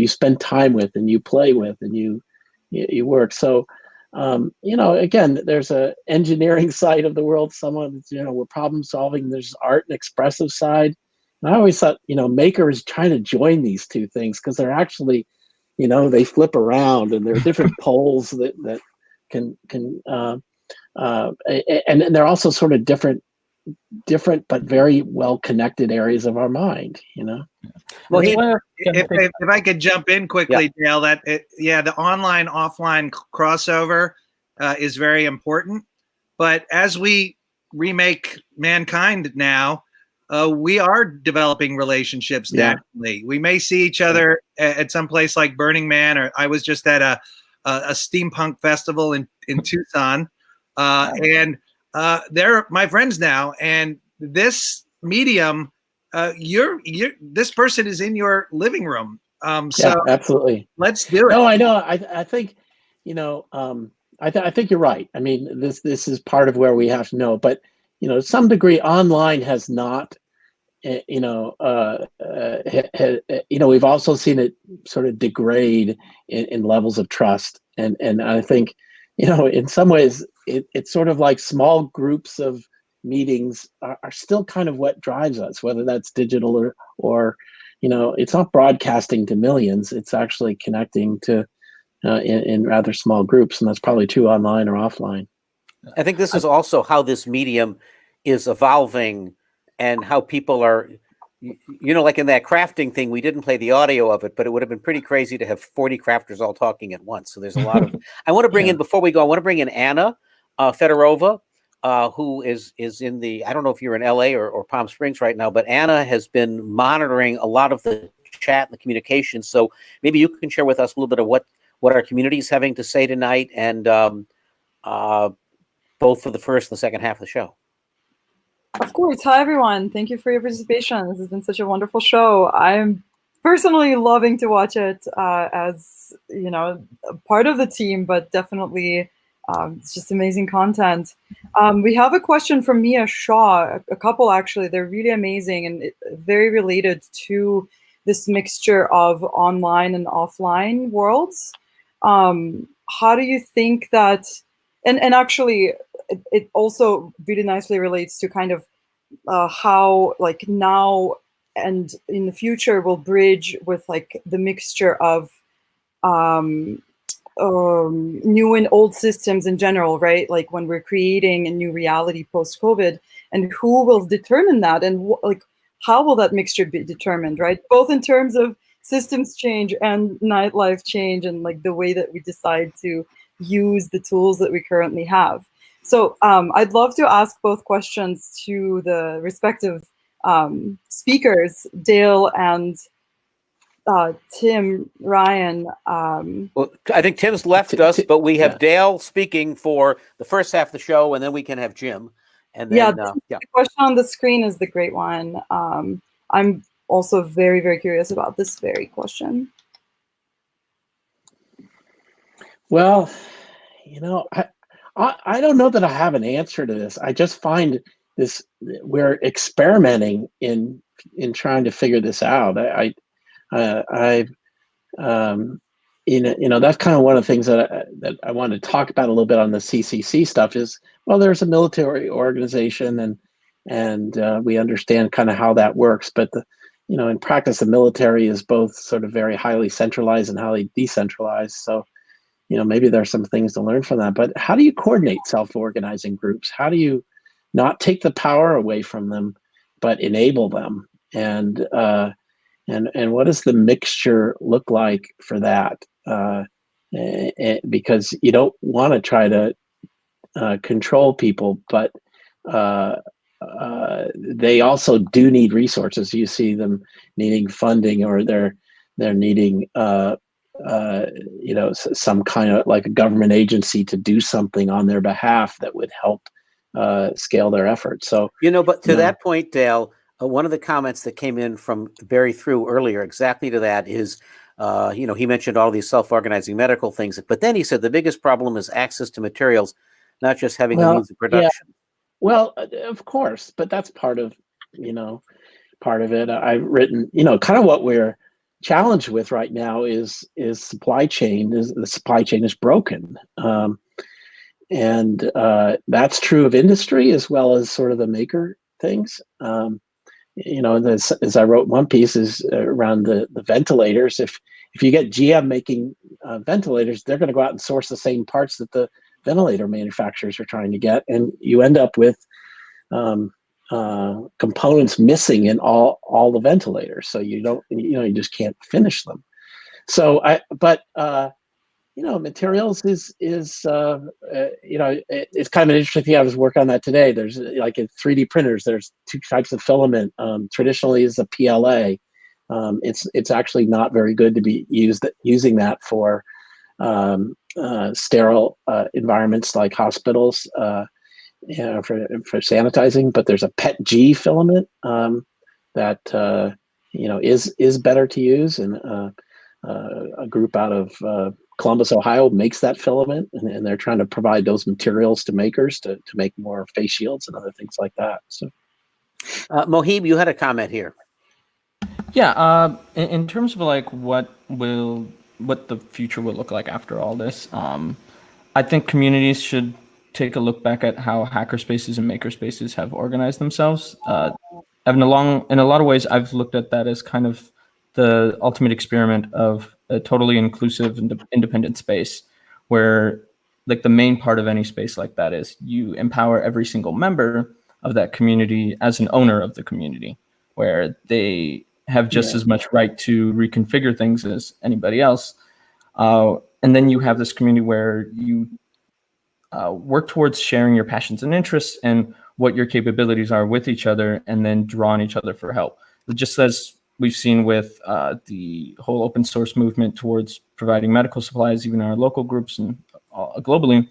Speaker 2: spend time with and you play with and you work. So again, there's a engineering side of the world. Someone we're problem solving. There's art and expressive side. And I always thought Maker is trying to join these two things because they're actually they flip around, and there are different poles that can and they're also sort of different but very well connected areas of our mind.
Speaker 3: Well,
Speaker 6: if I could jump in quickly, Dale, the online offline crossover is very important. But as we remake mankind now, we are developing relationships naturally. We may see each other at some place like Burning Man, or I was just at a steampunk festival in Tucson, and they're my friends now. And this medium, this person is in your living room. So
Speaker 2: absolutely,
Speaker 6: let's do it.
Speaker 2: No, I know. I think I think you're right. I mean, this is part of where we have to know, but to some degree, online has not. We've also seen it sort of degrade in levels of trust, and I think in some ways it's sort of like small groups of meetings are still kind of what drives us, whether that's digital or it's not broadcasting to millions, it's actually connecting to in rather small groups, and that's probably true online or offline.
Speaker 3: I think this is also how this medium is evolving, and how people are, like in that crafting thing, we didn't play the audio of it, but it would have been pretty crazy to have 40 crafters all talking at once. So there's a lot of, I want to bring in, before we go, I want to bring in Anna Fedorova, who is in the, I don't know if you're in LA or Palm Springs right now, but Anna has been monitoring a lot of the chat and the communication. So maybe you can share with us a little bit of what our community is having to say tonight, and both for the first and the second half of the show.
Speaker 8: Of course. Hi, everyone. Thank you for your participation. This has been such a wonderful show. I'm personally loving to watch it as, part of the team, but definitely it's just amazing content. We have a question from Mia Shaw, a couple actually. They're really amazing and very related to this mixture of online and offline worlds. How do you think that, and actually, it also really nicely relates to kind of how like now and in the future will bridge with like the mixture of new and old systems in general, right? Like when we're creating a new reality post-COVID, and who will determine that, and how will that mixture be determined, right? Both in terms of systems change and nightlife change, and like the way that we decide to use the tools that we currently have. So I'd love to ask both questions to the respective speakers, Dale and Tim, Ryan.
Speaker 3: Well, I think Tim's left us, but we have Dale speaking for the first half of the show, and then we can have Jim. And then,
Speaker 8: the question on the screen is the great one. I'm also very, very curious about this very question.
Speaker 2: Well, I don't know that I have an answer to this. I just find we're experimenting in trying to figure this out. That's kind of one of the things that I want to talk about a little bit on the CCC stuff is, well, there's a military organization and we understand kind of how that works, but in practice, the military is both sort of very highly centralized and highly decentralized. So, maybe there's some things to learn from that. But how do you coordinate self-organizing groups? How do you not take the power away from them, but enable them? And what does the mixture look like for that? Because you don't want to try to control people, but they also do need resources. You see them needing funding, or they're needing some kind of like a government agency to do something on their behalf that would help scale their efforts. So
Speaker 3: but to that point, Dale, one of the comments that came in from Barry Through earlier, exactly to that, is he mentioned all these self-organizing medical things, but then he said the biggest problem is access to materials, not just having a means of production.
Speaker 2: Yeah. Well, of course, but that's part of it. I've written, kind of what we're challenged with right now is supply chain. The supply chain is broken, and that's true of industry as well as sort of the maker things. As I wrote one piece is around the ventilators. If you get GM making ventilators, they're going to go out and source the same parts that the ventilator manufacturers are trying to get, and you end up with components missing in all the ventilators. So you just can't finish them. So materials is it's kind of an interesting thing. I was working on that today. There's like in 3D printers, there's two types of filament. Traditionally is a PLA. It's actually not very good to be using that for sterile environments like hospitals for sanitizing. But there's a PET G filament that is better to use, and a group out of Columbus, Ohio makes that filament, and they're trying to provide those materials to makers to make more face shields and other things like that. So,
Speaker 3: Mohib, you had a comment here.
Speaker 7: Yeah, in terms of like what the future will look like after all this, I think communities should take a look back at how hackerspaces and makerspaces have organized themselves. In a lot of ways, I've looked at that as kind of the ultimate experiment of a totally inclusive and independent space, where like the main part of any space like that is you empower every single member of that community as an owner of the community, where they have just as much right to reconfigure things as anybody else. And then you have this community where you work towards sharing your passions and interests and what your capabilities are with each other, and then draw on each other for help. Just as we've seen with the whole open source movement towards providing medical supplies, even in our local groups and globally,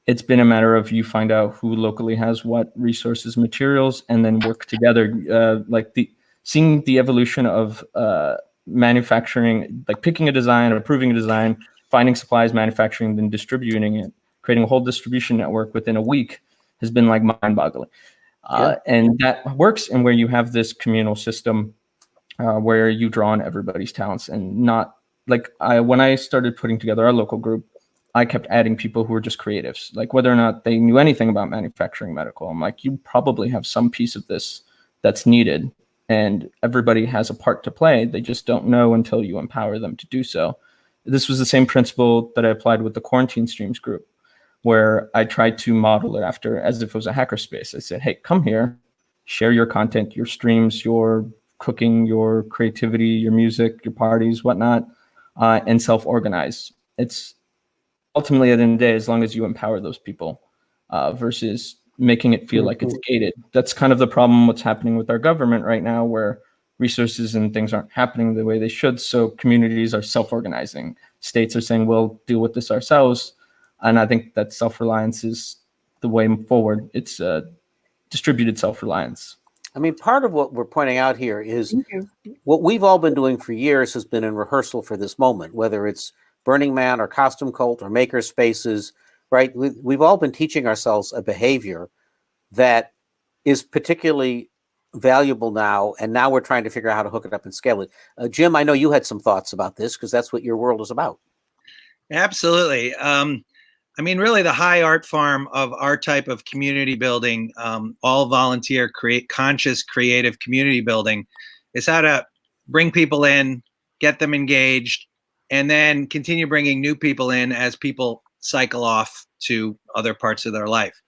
Speaker 7: it's been a matter of you find out who locally has what resources, materials, and then work together. Seeing the evolution of manufacturing, like picking a design, approving a design, finding supplies, manufacturing, then distributing it, creating a whole distribution network within a week has been like mind-boggling. And that works, and where you have this communal system where you draw on everybody's talents, and not like when I started putting together our local group, I kept adding people who were just creatives, like whether or not they knew anything about manufacturing medical. I'm like, you probably have some piece of this that's needed, and everybody has a part to play. They just don't know until you empower them to do so. This was the same principle that I applied with the Quarantine Streams group, where I tried to model it after as if it was a hackerspace. I said, hey, come here, share your content, your streams, your cooking, your creativity, your music, your parties, whatnot, and self-organize. It's ultimately at the end of the day, as long as you empower those people versus making it feel like it's gated. That's kind of the problem what's happening with our government right now, where resources and things aren't happening the way they should. So communities are self-organizing. States are saying, we'll deal with this ourselves. And I think that self-reliance is the way forward. It's distributed self-reliance.
Speaker 3: I mean, part of what we're pointing out here is what we've all been doing for years has been in rehearsal for this moment, whether it's Burning Man or Costume Cult or maker spaces, right? We've all been teaching ourselves a behavior that is particularly valuable now, and now we're trying to figure out how to hook it up and scale it. Jim, I know you had some thoughts about this because that's what your world is about.
Speaker 6: Absolutely. I mean, really the high art form of our type of community building, all volunteer, conscious, creative community building is how to bring people in, get them engaged, and then continue bringing new people in as people cycle off to other parts of their life.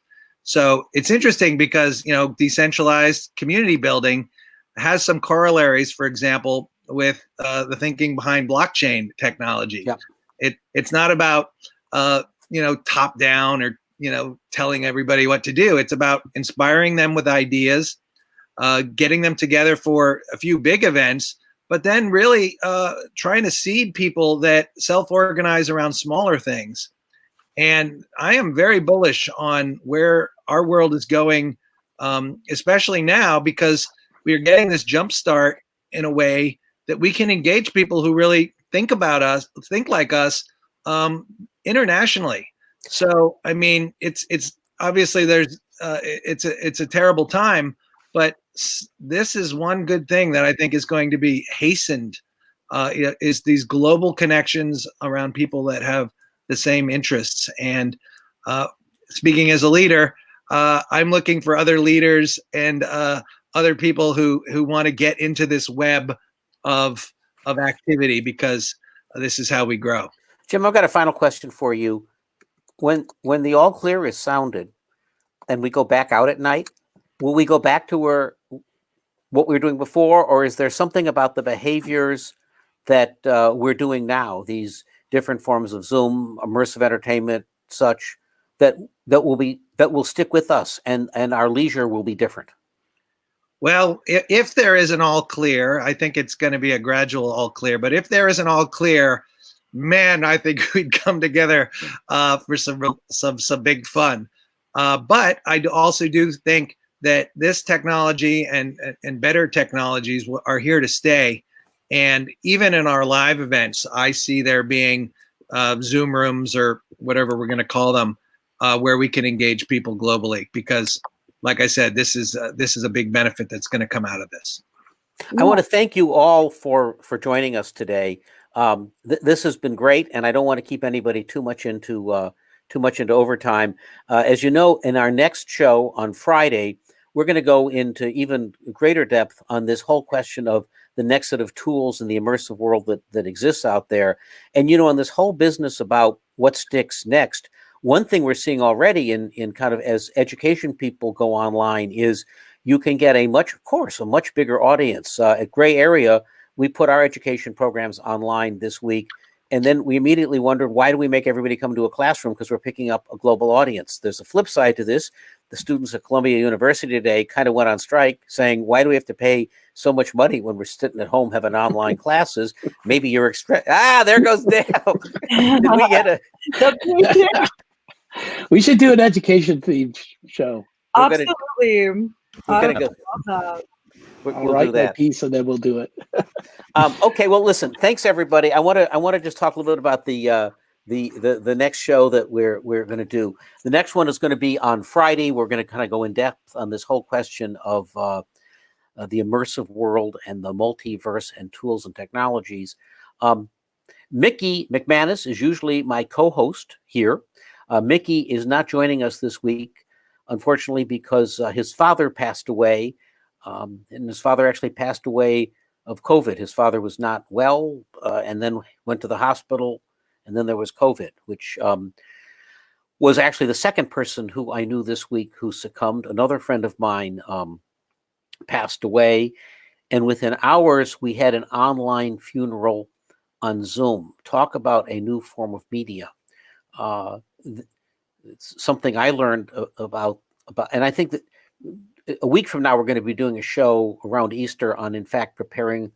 Speaker 6: So it's interesting because, decentralized community building has some corollaries, for example, with the thinking behind blockchain technology.
Speaker 3: Yeah.
Speaker 6: It's not about, top down or, telling everybody what to do. It's about inspiring them with ideas, getting them together for a few big events, but then really trying to seed people that self-organize around smaller things. And I am very bullish on where our world is going, especially now, because we are getting this jump start in a way that we can engage people who really think like us internationally. So, I mean, it's obviously it's a terrible time, but this is one good thing that I think is going to be hastened, is these global connections around people that have the same interests. And speaking as a leader, I'm looking for other leaders and other people who want to get into this web of activity, because this is how we grow.
Speaker 3: Jim, I've got a final question for you. When the all clear is sounded and we go back out at night, will we go back to what we were doing before, or is there something about the behaviors that we're doing now, these different forms of Zoom, immersive entertainment, such that will stick with us, and our leisure will be different?
Speaker 6: Well, if there is an all clear, I think it's going to be a gradual all clear. But if there is an all clear, man, I think we'd come together for some big fun. But I also do think that this technology and better technologies are here to stay. And even in our live events, I see there being Zoom rooms, or whatever we're going to call them, where we can engage people globally. Because, like I said, this is a big benefit that's going to come out of this.
Speaker 3: I want to thank you all for joining us today. This has been great, and I don't want to keep anybody too much into overtime. As you know, in our next show on Friday, we're going to go into even greater depth on this whole question of the next set of tools in the immersive world that exists out there. And, on this whole business about what sticks next, one thing we're seeing already in kind of as education people go online is you can get a much bigger audience. At Gray Area, we put our education programs online this week. And then we immediately wondered, why do we make everybody come to a classroom? Because we're picking up a global audience. There's a flip side to this. The students at Columbia University today kind of went on strike saying, why do we have to pay so much money when we're sitting at home having online classes? Maybe you're there goes Dale. Did we get
Speaker 2: We should do an education themed show.
Speaker 8: Absolutely.
Speaker 3: We're gonna go.
Speaker 2: I'll write my piece and then we'll do it.
Speaker 3: Okay, well, listen. Thanks, everybody. I want to just talk a little bit about the next show that we're going to do. The next one is going to be on Friday. We're going to kind of go in depth on this whole question of the immersive world and the multiverse and tools and technologies. Mickey McManus is usually my co-host here. Mickey is not joining us this week, unfortunately, because his father passed away. And his father actually passed away of COVID. His father was not well, and then went to the hospital, and then there was COVID, which was actually the second person who I knew this week who succumbed. Another friend of mine passed away, and within hours, we had an online funeral on Zoom. Talk about a new form of media. It's something I learned about, and I think that a week from now, we're going to be doing a show around Easter on, in fact, preparing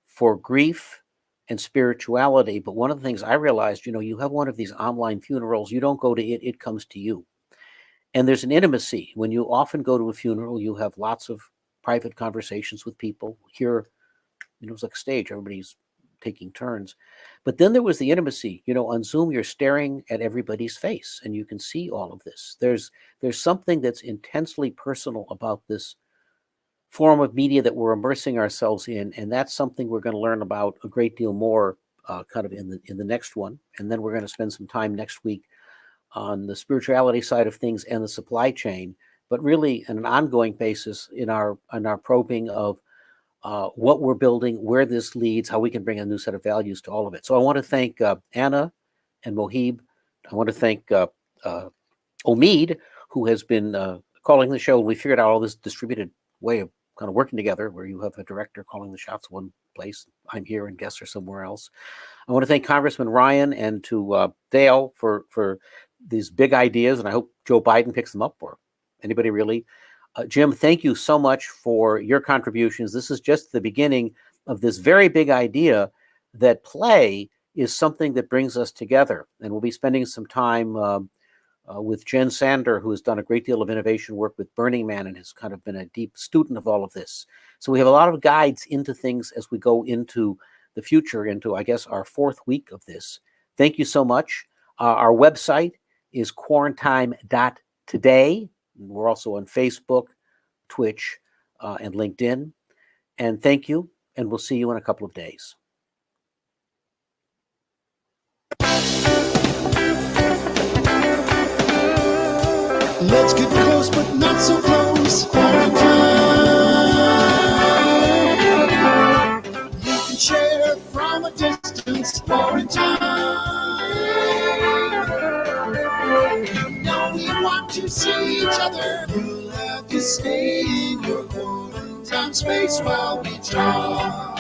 Speaker 3: for grief and spirituality. But one of the things I realized, you have one of these online funerals, you don't go to it, it comes to you. And there's an intimacy. When you often go to a funeral, you have lots of private conversations with people. Here, it's like a stage, everybody's taking turns. But then there was the intimacy. On Zoom, you're staring at everybody's face and you can see all of this. There's something that's intensely personal about this form of media that we're immersing ourselves in. And that's something we're going to learn about a great deal more kind of in the next one. And then we're going to spend some time next week on the spirituality side of things and the supply chain, but really on an ongoing basis on our probing of what we're building, where this leads, how we can bring a new set of values to all of it. So I want to thank Anna and Mohib. I want to thank Omid, who has been calling the show. We figured out all this distributed way of kind of working together, where you have a director calling the shots one place, I'm here, and guests are somewhere else. I want to thank Congressman Ryan and to Dale for these big ideas, and I hope Joe Biden picks them up, or anybody really. Jim, thank you so much for your contributions. This is just the beginning of this very big idea that play is something that brings us together. And we'll be spending some time with Jen Sander, who has done a great deal of innovation work with Burning Man and has kind of been a deep student of all of this. So we have a lot of guides into things as we go into the future, into, I guess, our 4th week of this. Thank you so much. Our website is quarantine.today. We're also on Facebook, Twitch, and LinkedIn. And thank you, and we'll see you in a couple of days.
Speaker 1: Let's get close, but not so close. Quarantine. You can share from a distance. Quarantine. You know we want to see each other. You'll have to stay in your quarantine space while we talk.